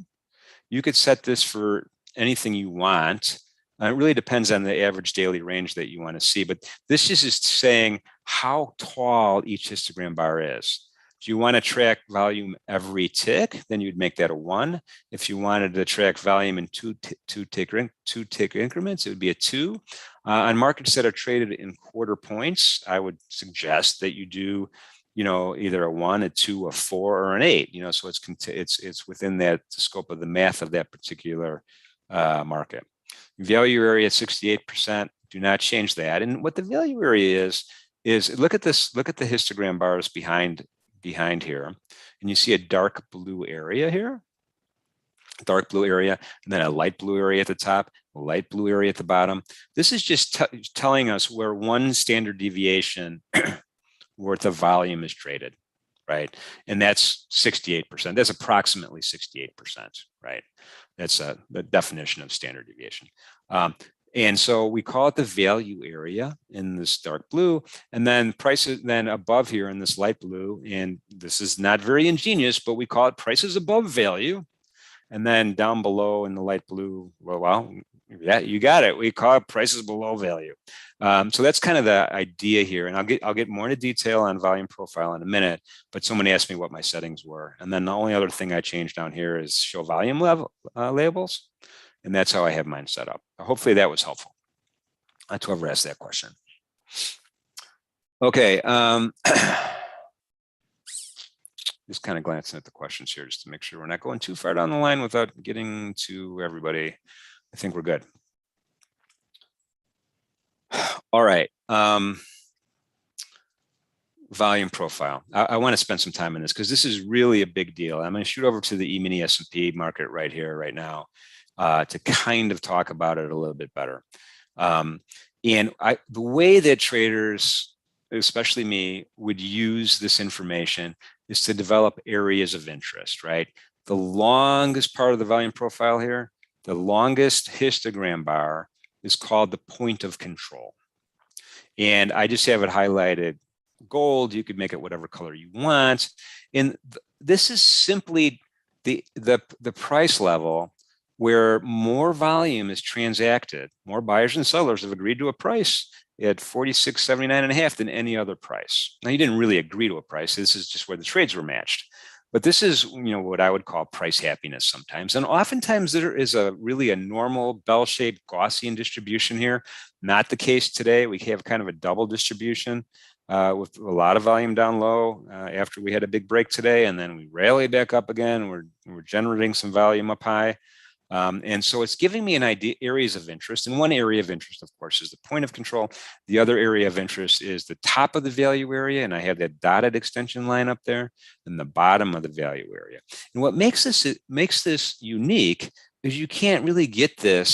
You could set this for anything you want. It really depends on the average daily range that you want to see, but this just is saying how tall each histogram bar is. If you want to track volume every tick, then you'd make that a 1. If you wanted to track volume in two tick increments, it would be a 2. On markets that are traded in quarter points, I would suggest that you do, either a 1, a 2, a 4, or an 8. So it's within that scope of the math of that particular market. Value area at 68%. Do not change that. And what the value area is look at this. Look at the histogram bars behind here, and you see a dark blue area here, dark blue area, and then a light blue area at the top, a light blue area at the bottom. This is just telling us where one standard deviation worth of volume is traded, right? And that's 68%. That's approximately 68%, right? That's the definition of standard deviation. And so we call it the value area in this dark blue, and then prices then above here in this light blue, and this is not very ingenious, but we call it prices above value. And then down below in the light blue, well, yeah, you got it. We call it prices below value. So that's kind of the idea here. And I'll get more into detail on volume profile in a minute, but someone asked me what my settings were. And then the only other thing I changed down here is show volume level labels. And that's how I have mine set up. Hopefully that was helpful. That's whoever asked that question. Okay. Just kind of glancing at the questions here just to make sure we're not going too far down the line without getting to everybody. I think we're good. All right. Volume profile. I want to spend some time on this because this is really a big deal. I'm going to shoot over to the E-mini S&P market right here, right now, to kind of talk about it a little bit better. And the way that traders, especially me, would use this information is to develop areas of interest, right? The longest part of the volume profile here, the longest histogram bar is called the point of control. And I just have it highlighted gold. You could make it whatever color you want. And this is simply the price level where more volume is transacted, more buyers and sellers have agreed to a price at 46.79.5 than any other price. Now, you didn't really agree to a price. This is just where the trades were matched. But this is, what I would call price happiness sometimes. And oftentimes there is really a normal bell-shaped Gaussian distribution here. Not the case today. We have kind of a double distribution with a lot of volume down low after we had a big break today. And then we rally back up again. We're generating some volume up high. And so it's giving me an idea, areas of interest. And one area of interest, of course, is the point of control. The other area of interest is the top of the value area. And I have that dotted extension line up there and the bottom of the value area. And what makes this unique is you can't really get a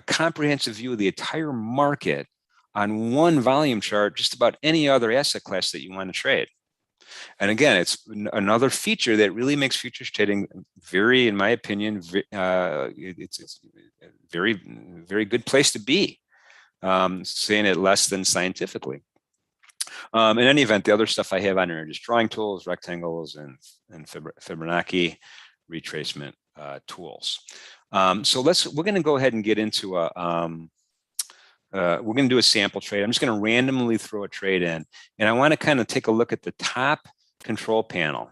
comprehensive view of the entire market on one volume chart, just about any other asset class that you want to trade. And again, it's another feature that really makes futures trading very, in my opinion, it's a very, very good place to be, saying it less than scientifically. In any event, the other stuff I have on here are just drawing tools, rectangles, and Fibonacci retracement tools. So we're going to go ahead and get into we're going to do a sample trade. I'm just going to randomly throw a trade in, and I want to kind of take a look at the top control panel.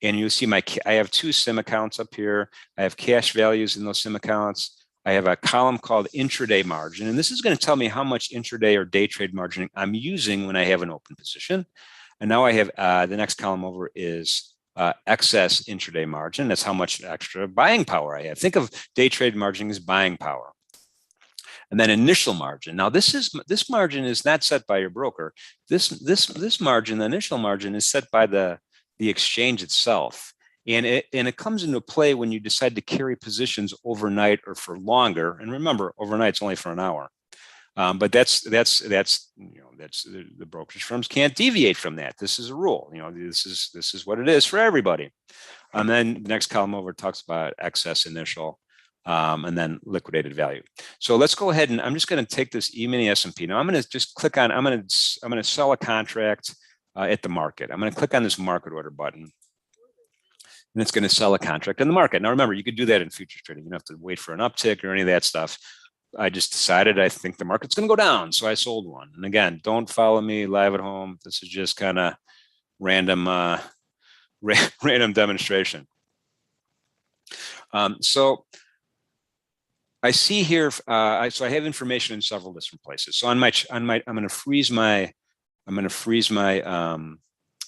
And you'll see I have 2 sim accounts up here. I have cash values in those sim accounts. I have a column called Intraday Margin, and this is going to tell me how much intraday or day trade margin I'm using when I have an open position. And now I have the next column over is excess intraday margin. That's how much extra buying power I have. Think of day trade margin as buying power. And then initial margin. Now this margin is not set by your broker. This margin, the initial margin, is set by the exchange itself. And it comes into play when you decide to carry positions overnight or for longer. And remember, overnight's only for an hour. But that's the brokerage firms can't deviate from that. This is a rule. This is what it is for everybody. And then the next column over talks about excess initial. And then liquidated value. So let's go ahead and I'm just going to take this E-mini S&P. Now I'm going to just click on, I'm going to sell a contract at the market. I'm going to click on this market order button. and it's going to sell a contract in the market. Now, remember, you could do that in futures trading. You don't have to wait for an uptick or any of that stuff. I just decided I think the market's going to go down, so I sold one. And again, don't follow me live at home. This is just kind of random, random demonstration. So I see here. So I have information in several different places. So I'm going to freeze my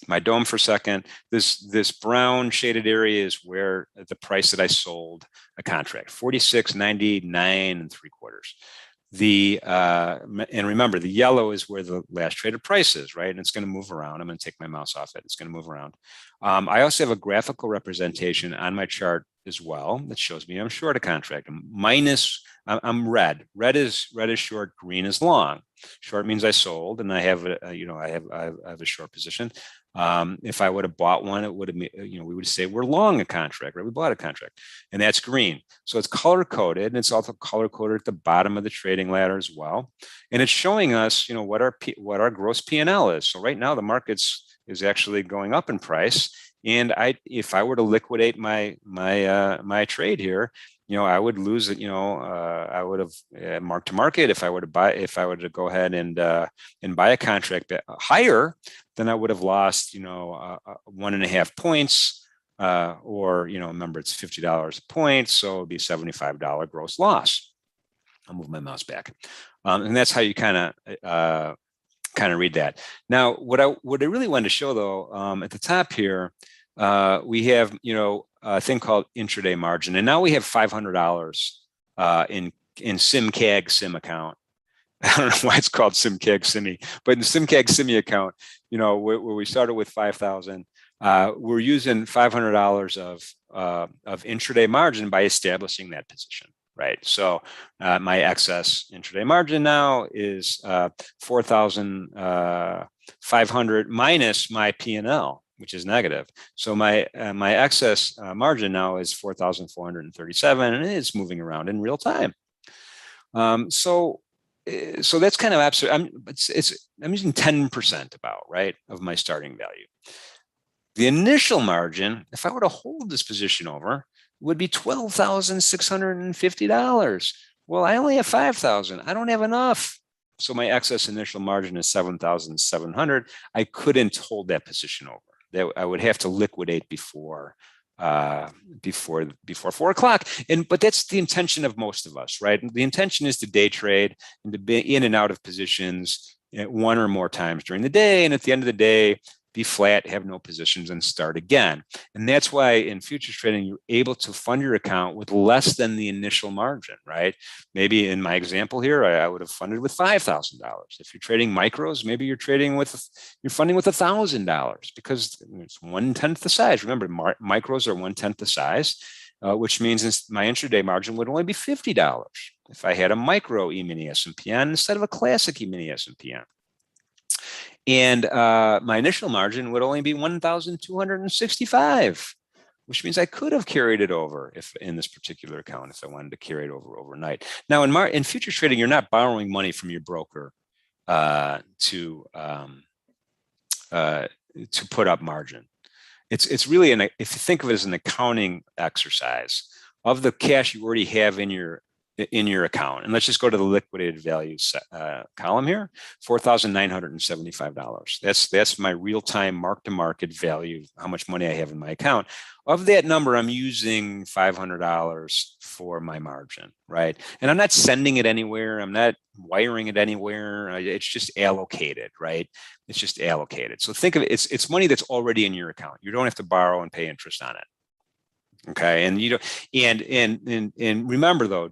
my dome for a second. This brown shaded area is where the price that I sold a contract, 46.99 3/4. And remember, the yellow is where the last traded price is, right? And it's going to move around. I'm going to take my mouse off it. It's going to move around. I also have a graphical representation on my chart as well that shows me I'm short a contract. I'm red. Red is short. Green is long. Short means I sold, and I have a short position. If I would have bought one, it would have, we would say we're long a contract, right? We bought a contract, and that's green. So it's color coded, and it's also color coded at the bottom of the trading ladder as well. And it's showing us, what our gross P&L is. So right now the market's is actually going up in price. And if I were to liquidate my trade here, I would lose it. I would have mark to market if I were to go ahead and buy a contract higher, then I would have lost 1.5 points, or remember it's $50 a point, so it'd be $75 gross loss. I'll move my mouse back, and that's how you kind of read that. Now, what I really wanted to show though, at the top here, we have a thing called intraday margin, and now we have $500 in SimCag Sim account. I don't know why it's called SimCag Simi, but in the SimCag Simi account, where we started with 5,000, we're using $500 of intraday margin by establishing that position. Right. So my excess intraday margin now is 4,500 minus my P&L, which is negative. So my excess margin now is 4,437, and it's moving around in real time. So that's kind of absurd. I'm using 10% about, right, of my starting value. The initial margin, if I were to hold this position over, would be $12,650. Well, I only have 5,000. I don't have enough. So my excess initial margin is 7,700. I couldn't hold that position over. I would have to liquidate before 4 o'clock. But that's the intention of most of us, right? The intention is to day trade and to be in and out of positions one or more times during the day. And at the end of the day, be flat, have no positions, and start again. And that's why in futures trading, you're able to fund your account with less than the initial margin, right? Maybe in my example here, I would have funded with $5,000. If you're trading micros, maybe you're funding with $1,000 because it's 1/10 the size. Remember, micros are 1/10 the size, which means my intraday margin would only be $50 if I had a micro E-mini S&P-N instead of a classic E-mini S&P-N. And my initial margin would only be 1,265, which means I could have carried it over if in this particular account if I wanted to carry it over overnight. Now, in futures trading, you're not borrowing money from your broker to put up margin. It's really if you think of it as an accounting exercise of the cash you already have in your account. And let's just go to the liquidated values column here, $4,975. That's my real-time mark-to-market value, how much money I have in my account. Of that number, I'm using $500 for my margin, right? And I'm not sending it anywhere. I'm not wiring it anywhere. It's just allocated, right? It's just allocated. So think of it, it's money that's already in your account. You don't have to borrow and pay interest on it. Okay, and and remember though,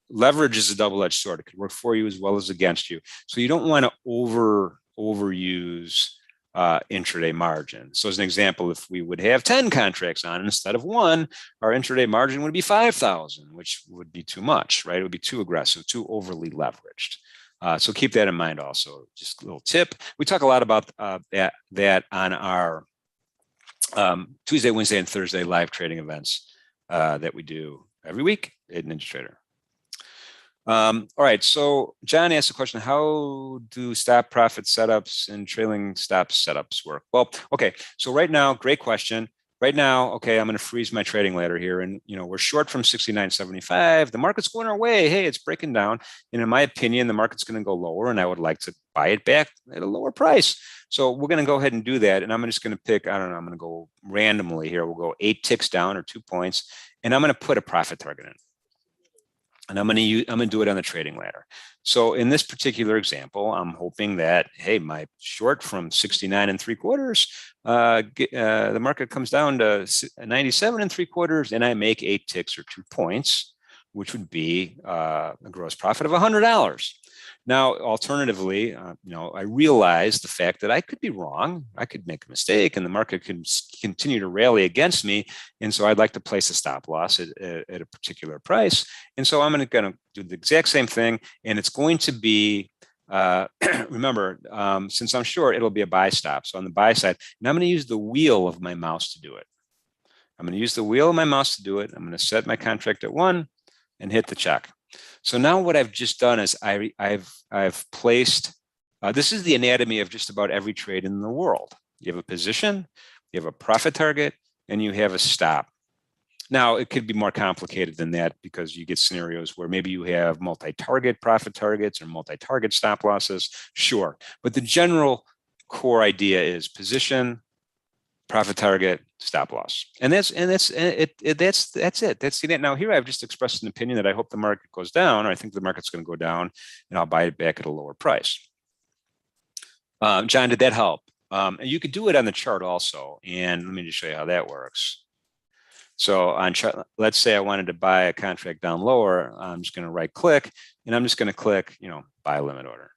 leverage is a double-edged sword. It could work for you as well as against you. So you don't want to overuse intraday margin. So as an example, if we would have 10 contracts on instead of one, our intraday margin would be 5,000, which would be too much, right? It would be too aggressive, too overly leveraged. So keep that in mind also. Just a little tip. We talk a lot about that on our Tuesday, Wednesday, and Thursday live trading events that we do every week at Ninjatrader. All right, so John asked a question, how do stop profit setups and trailing stop setups work? Well, okay, so right now, great question. right now, okay, I'm going to freeze my trading ladder here. And, we're short from 69.75. The market's going our way. Hey, it's breaking down. And in my opinion, the market's going to go lower and I would like to buy it back at a lower price. So we're going to go ahead and do that. And I'm just going to pick, I don't know, I'm going to go randomly here. We'll go 8 ticks down or 2 points. And I'm going to put a profit target in. And I'm going to do it on the trading ladder. So in this particular example, I'm hoping that, hey, my short from 69 3/4, the market comes down to 97 3/4, and I make 8 ticks or 2 points, which would be a gross profit of $100. Now, alternatively, I realize the fact that I could be wrong. I could make a mistake and the market can continue to rally against me. And so I'd like to place a stop loss at a particular price. And so I'm going to do the exact same thing. And it's going to be, remember, since I'm short, it'll be a buy stop. So on the buy side, and I'm going to use the wheel of my mouse to do it. I'm going to use the wheel of my mouse to do it. I'm going to set my contract at 1 and hit the check. So now what I've just done is I've placed, this is the anatomy of just about every trade in the world. You have a position, you have a profit target, and you have a stop. Now, it could be more complicated than that because you get scenarios where maybe you have multi-target profit targets or multi-target stop losses. Sure. But the general core idea is position, profit target, stop loss. And that's it. That's it. Now here I've just expressed an opinion that I hope the market goes down, or I think the market's going to go down, and I'll buy it back at a lower price. John, did that help? You could do it on the chart also, and let me just show you how that works. So on chart, let's say I wanted to buy a contract down lower. I'm just going to right click, and I'm just going to click, buy limit order.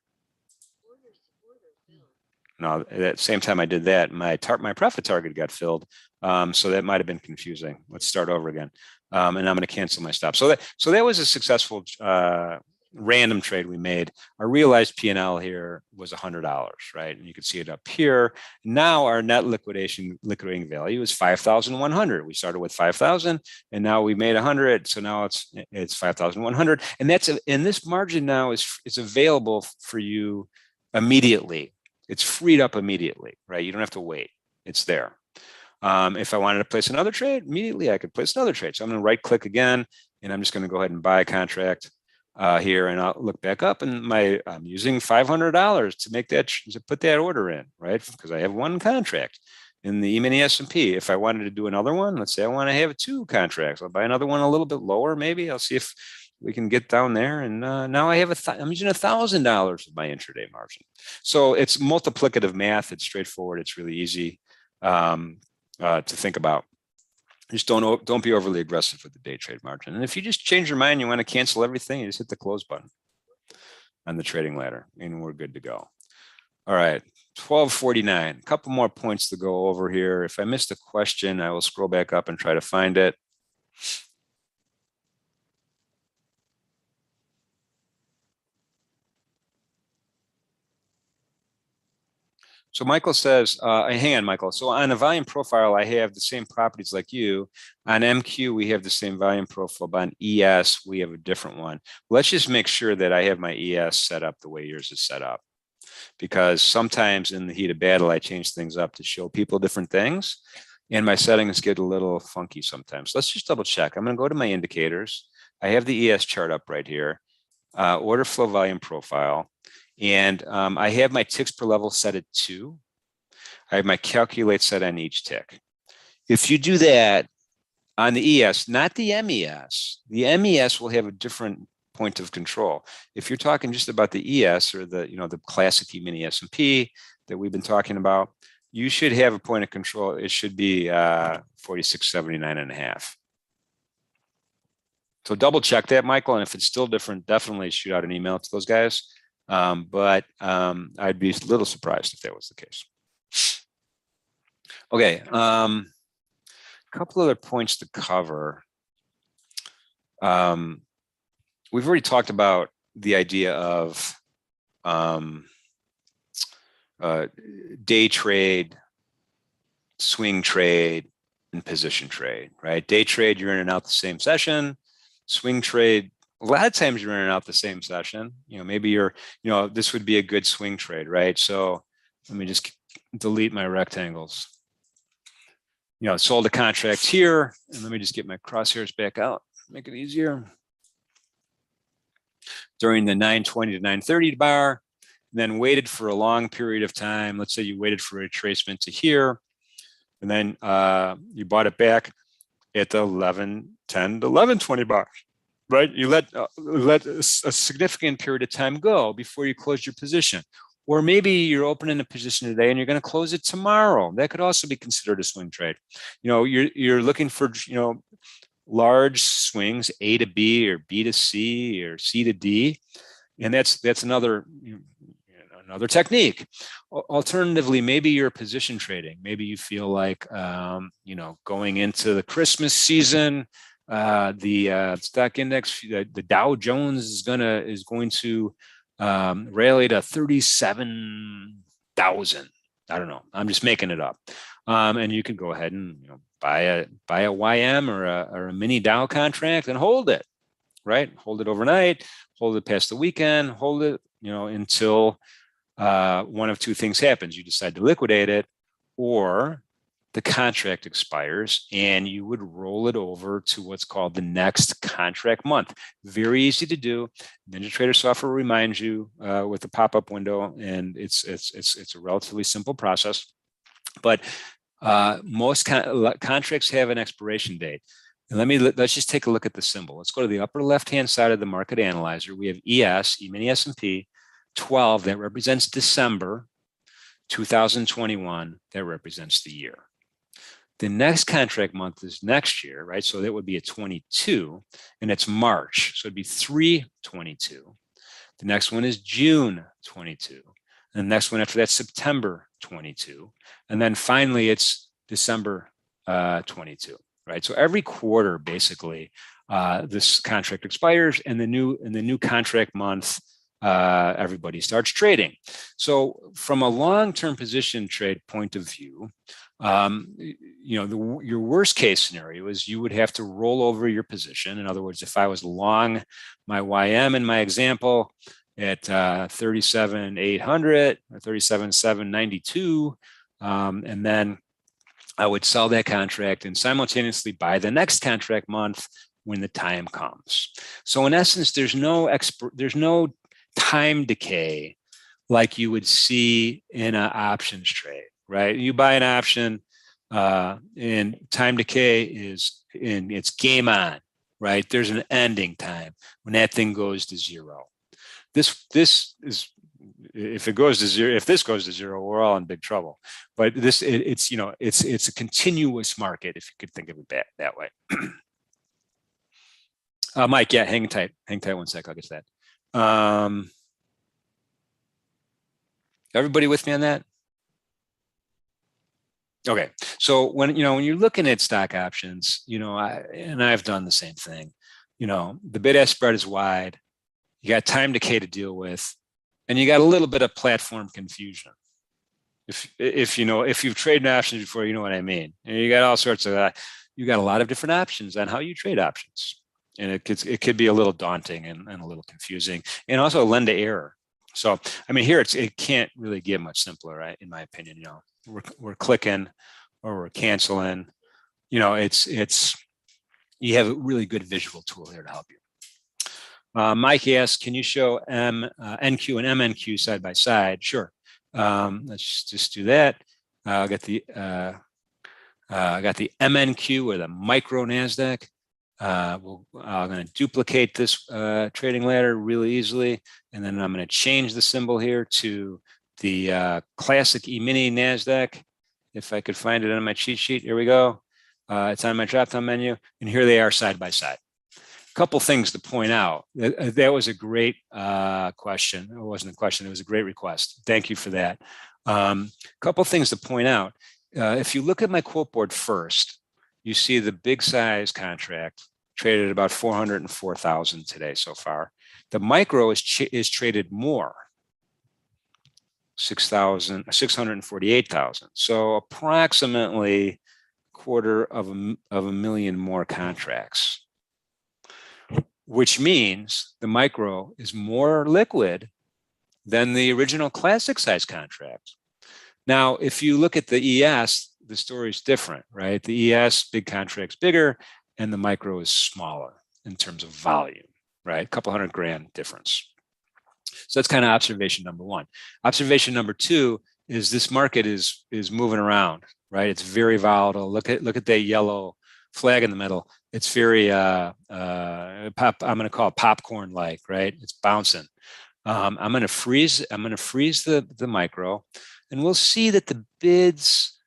Now, at the same time I did that, my profit target got filled. So that might have been confusing. Let's start over again. And I'm going to cancel my stop. So that was a successful random trade we made. Our realized P&L here was $100, right? And you can see it up here. Now our net liquidating value is 5,100. We started with 5,000 and now we made 100. So now it's 5,100. And this margin now is available for you immediately. It's freed up immediately, right? You don't have to wait. It's there. If I wanted to place another trade, immediately I could place another trade. So I'm going to right click again, and I'm just going to go ahead and buy a contract here, and I'll look back up, and I'm using $500 to put that order in, right? Because I have one contract in the E-mini S&P. If I wanted to do another one, let's say I want to have 2 contracts, I'll buy another one a little bit lower. Maybe I'll see if we can get down there. And now I have I'm using $1,000 of my intraday margin. So it's multiplicative math. It's straightforward. It's really easy to think about. Just don't be overly aggressive with the day trade margin. And if you just change your mind, you want to cancel everything, you just hit the close button on the trading ladder, and we're good to go. All right, 1249. A couple more points to go over here. If I missed a question, I will scroll back up and try to find it. So Michael says, hang on, Michael. So on a volume profile, I have the same properties like you. On MQ, we have the same volume profile, but on ES, we have a different one. Let's just make sure that I have my ES set up the way yours is set up. Because sometimes in the heat of battle, I change things up to show people different things. And my settings get a little funky sometimes. Let's just double check. I'm going to go to my indicators. I have the ES chart up right here. Order flow volume profile. And I have my ticks per level set at 2. I have my calculate set on each tick. If you do that on the ES, not the MES will have a different point of control. If you're talking just about the ES or the classic E-mini S&P that we've been talking about, you should have a point of control. It should be 46.79.5. So double check that, Michael. And if it's still different, definitely shoot out an email to those guys. But I'd be a little surprised if that was the case. Okay, a couple other points to cover. We've already talked about the idea of day trade, swing trade, and position trade, right? Day trade, you're in and out the same session. Swing trade, a lot of times you're in and out the same session. Maybe this would be a good swing trade, right? So let me just delete my rectangles. sold a contract here, and let me just get my crosshairs back out, make it easier. During the 920 to 930 bar, then waited for a long period of time. Let's say you waited for a retracement to here, and then you bought it back at the 1110 to 1120 bar, right? You let a significant period of time go before you close your position. Or maybe you're opening a position today and you're going to close it tomorrow. That could also be considered a swing trade. You're looking for, large swings, A to B or B to C or C to D. And that's another technique. Alternatively, maybe you're position trading. Maybe you feel like, going into the Christmas season, the stock index, the Dow Jones is going to rally to 37,000. I don't know. I'm just making it up. And you can go ahead and buy a YM or a mini Dow contract and hold it, right? Hold it overnight, hold it past the weekend, hold it, until one of two things happens. You decide to liquidate it, or the contract expires and you would roll it over to what's called the next contract month. Very easy to do. Ninjatrader software reminds you with the pop-up window, and it's a relatively simple process. But most contracts have an expiration date. And let's just take a look at the symbol. Let's go to the upper left-hand side of the market analyzer. We have E-mini S&P 12 that represents December 2021. That represents the year. The next contract month is next year, right? So that would be a 22, and it's March. So it'd be 3/22. The next one is June 22. And the next one after that's September 22. And then finally it's December 22, right? So every quarter, basically, this contract expires, and the new contract month, everybody starts trading. So from a long-term position trade point of view, your worst case scenario is you would have to roll over your position. In other words, if I was long my YM in my example at 37,800 or 37,792, and then I would sell that contract and simultaneously buy the next contract month when the time comes. So in essence, there's no time decay like you would see in an options trade, right? You buy an option and time decay it's game on, right? There's an ending time when that thing goes to zero. This is, if this goes to zero, we're all in big trouble. But it's a continuous market, if you could think of it that way. Mike, yeah, hang tight 1 sec. I'll get to that. Everybody with me on that? Okay, so when you're looking at stock options, I've done the same thing. The bid-ask spread is wide. You got time decay to deal with, and you got a little bit of platform confusion. If you've traded options before, you know what I mean. And you got all sorts of you got a lot of different options on how you trade options, and it could be a little daunting and a little confusing, and also lend to error. So I mean, here it can't really get much simpler, right? In my opinion, we're clicking or we're canceling. It's you have a really good visual tool here to help you. Mike asks, can you show NQ and MNQ side by side? Sure. Let's just do that. I got the MNQ, or the micro NASDAQ. I'm going to duplicate this trading ladder really easily, and then I'm going to change the symbol here to the classic E-mini NASDAQ. If I could find it on my cheat sheet, here we go. It's on my drop-down menu, and here they are side by side. A couple things to point out. That was a great question. It wasn't a question, it was a great request. Thank you for that. Couple things to point out. If you look at my quote board first, you see the big size contract traded at about 404,000 today so far. The micro is traded more, 648,000. So approximately a quarter of a million more contracts, which means the micro is more liquid than the original classic size contract. Now, if you look at the ES, the story's different, right? The ES, big contract's bigger, and the micro is smaller in terms of volume, right? A couple hundred grand difference. So that's kind of observation number one. Observation number two is this market is moving around, right? It's very volatile. Look at that yellow flag in the middle. It's very I'm going to call it popcorn-like, right? It's bouncing. I'm going to freeze the micro, and we'll see that the bids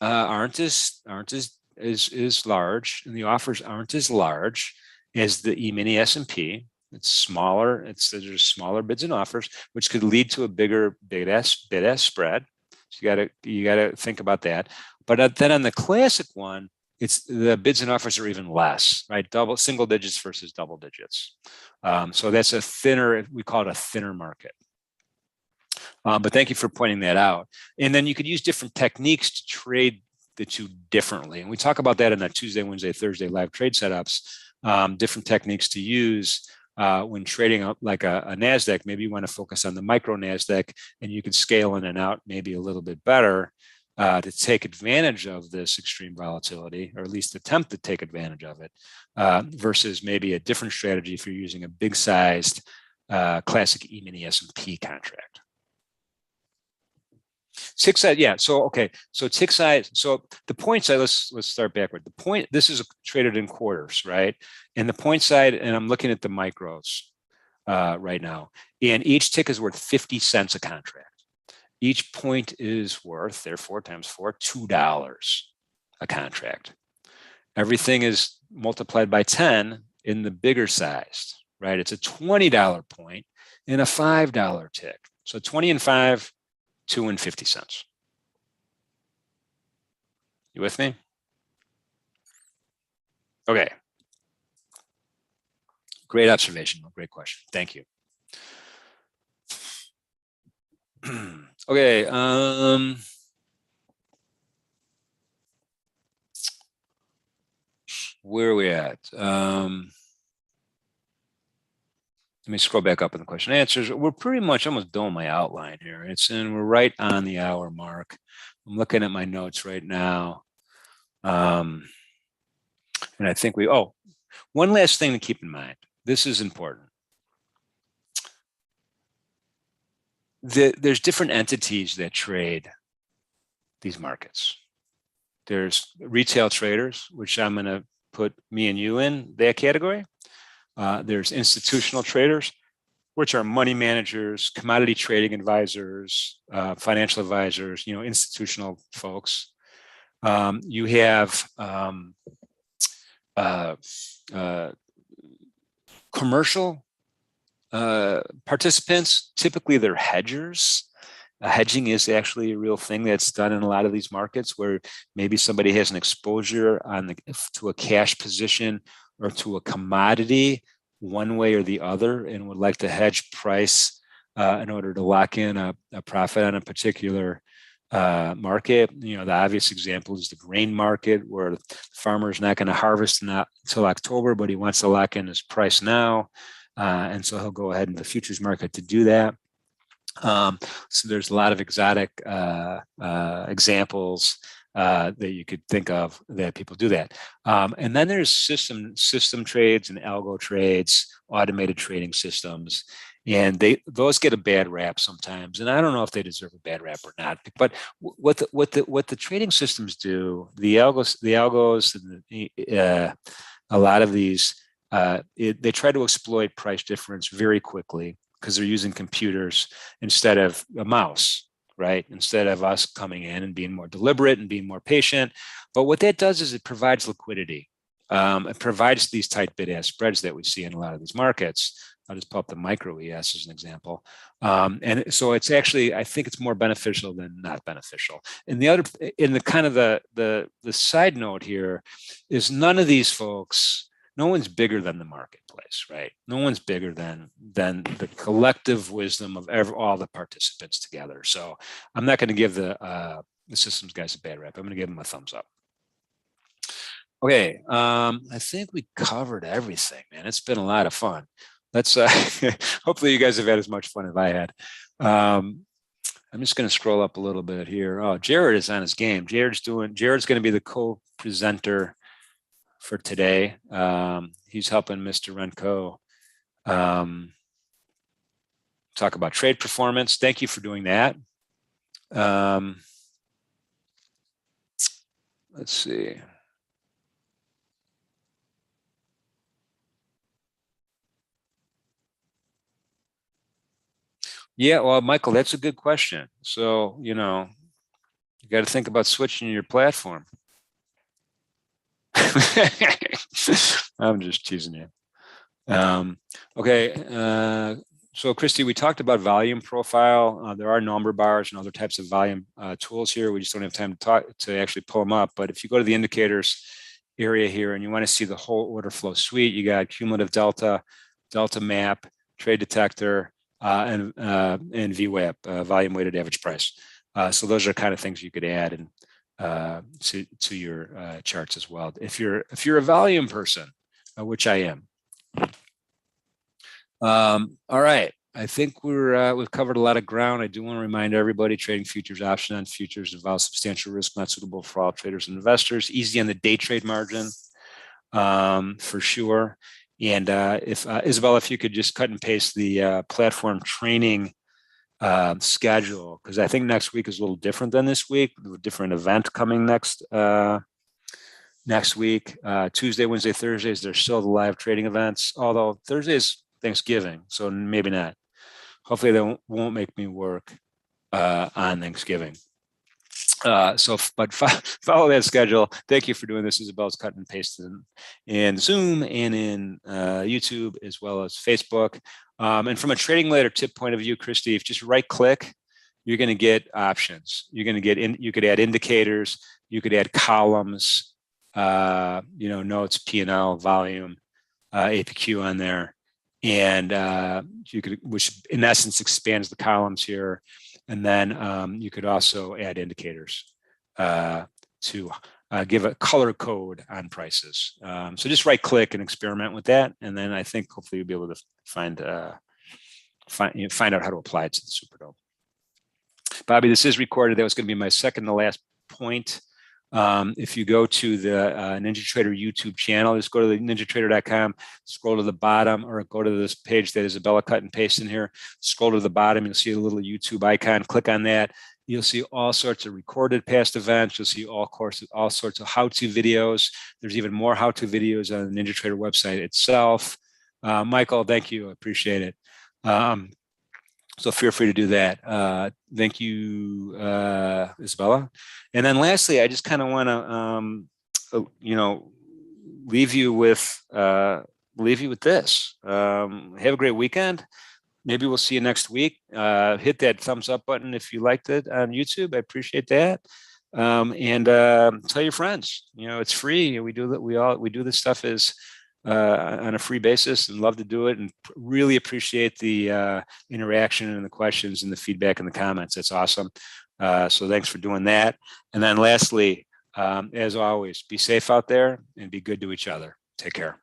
aren't as large, and the offers aren't as large as the E-mini S&P. It's smaller. There's smaller bids and offers, which could lead to a bigger bid-ask spread. So you gotta think about that. But then on the classic one, it's the bids and offers are even less, right? Single digits versus double digits. So that's we call it a thinner market. But thank you for pointing that out. And then you could use different techniques to trade the two differently. And we talk about that in the Tuesday, Wednesday, Thursday live trade setups, different techniques to use when trading up like a NASDAQ. Maybe you want to focus on the micro NASDAQ, and you can scale in and out maybe a little bit better to take advantage of this extreme volatility, or at least attempt to take advantage of it, versus maybe a different strategy if you're using a big-sized classic E-mini S&P contract. Tick size, yeah. So okay, so tick size. So the point side. Let's start backward. The point. This is traded in quarters, right? And the point side, and I'm looking at the micros right now, and each tick is worth 50 cents a contract. Each point is worth, therefore, times 4, $2 a contract. Everything is multiplied by 10 in the bigger sized, right? It's a $20 point and a $5 tick. So 20 and 5. 2 and 50 cents. You with me? Okay. Great observation. Great question. Thank you. Okay. Where are we at? Let me scroll back up in the question and answers. We're pretty much almost done my outline here. We're right on the hour mark. I'm looking at my notes right now. And I think one last thing to keep in mind. This is important. There's different entities that trade these markets. There's retail traders, which I'm going to put me and you in that category. There's institutional traders, which are money managers, commodity trading advisors, financial advisors, institutional folks. You have commercial participants. Typically, they're hedgers. Hedging is actually a real thing that's done in a lot of these markets, where maybe somebody has an exposure to a cash position or to a commodity one way or the other, and would like to hedge price in order to lock in a profit on a particular market. The obvious example is the grain market, where the farmer is not going to harvest until October, but he wants to lock in his price now. And so he'll go ahead in the futures market to do that. So there's a lot of exotic examples that you could think of that people do that. And then there's system trades and algo trades, automated trading systems, and those get a bad rap sometimes. And I don't know if they deserve a bad rap or not. But what the trading systems do, the algos, and a lot of these, they try to exploit price difference very quickly because they're using computers instead of a mouse. Right? Instead of us coming in and being more deliberate and being more patient. But what that does is it provides liquidity. It provides these tight bid-ask spreads that we see in a lot of these markets. I'll just pull up the micro ES as an example. And so it's actually, I think it's more beneficial than not beneficial. And the side note here is none of these folks, no one's bigger than the marketplace, right? No one's bigger than the collective wisdom of all the participants together. So I'm not going to give the systems guys a bad rap. I'm going to give them a thumbs up. Okay, I think we covered everything, man. It's been a lot of fun. Let's hopefully you guys have had as much fun as I had. I'm just going to scroll up a little bit here. Oh, Jared is on his game. Jared's going to be the co-presenter for today. He's helping Mr. Renko talk about trade performance. Thank you for doing that. Let's see. Yeah, well, Michael, that's a good question. So, you got to think about switching your platform. I'm just teasing you. Okay. So, Christy, we talked about volume profile. There are number bars and other types of volume tools here. We just don't have time to actually pull them up. But if you go to the indicators area here and you want to see the whole order flow suite, you got cumulative delta, delta map, trade detector, and VWAP, volume weighted average price. So those are kind of things you could add and to your charts as well. If you're a volume person, which I am. All right. I think we've covered a lot of ground. I do want to remind everybody trading futures, option on futures involves substantial risk, not suitable for all traders and investors. Easy on the day trade margin, for sure. And if Isabella, if you could just cut and paste the platform training schedule, because I think next week is a little different than this week. A different event coming next week. Tuesday, Wednesday, Thursdays, there's still the live trading events, although Thursday is Thanksgiving, so maybe not. Hopefully they won't make me work on Thanksgiving. But follow that schedule. Thank you for doing this. Isabella's cut and pasted in Zoom and in YouTube, as well as Facebook. And from a trading ladder tip point of view, Christy, if you just right click, you're going to get options. You're going to get you could add indicators, you could add columns, notes, P&L, volume, APQ on there. And which in essence expands the columns here. And then you could also add indicators to give a color code on prices. So just right click and experiment with that. And then I think hopefully you'll be able to find out how to apply it to the Superdome. Bobby, this is recorded. That was going to be my second to last point. If you go to the Ninjatrader YouTube channel, just go to the ninjatrader.com, scroll to the bottom, or go to this page that Isabella cut and paste in here. Scroll to the bottom, you'll see a little YouTube icon. Click on that. You'll see all sorts of recorded past events. You'll see all sorts of how-to videos. There's even more how-to videos on the Ninjatrader website itself. Michael, thank you. I appreciate it. So feel free to do that. Thank you, Isabella. And then lastly, I just kind of want to, leave you with this. Have a great weekend. Maybe we'll see you next week. Hit that thumbs up button if you liked it on YouTube. I appreciate that. And tell your friends. It's free. We do this stuff on a free basis and love to do it, and really appreciate the interaction and the questions and the feedback and the comments. That's awesome. So thanks for doing that. And then lastly, as always, be safe out there and be good to each other. Take care.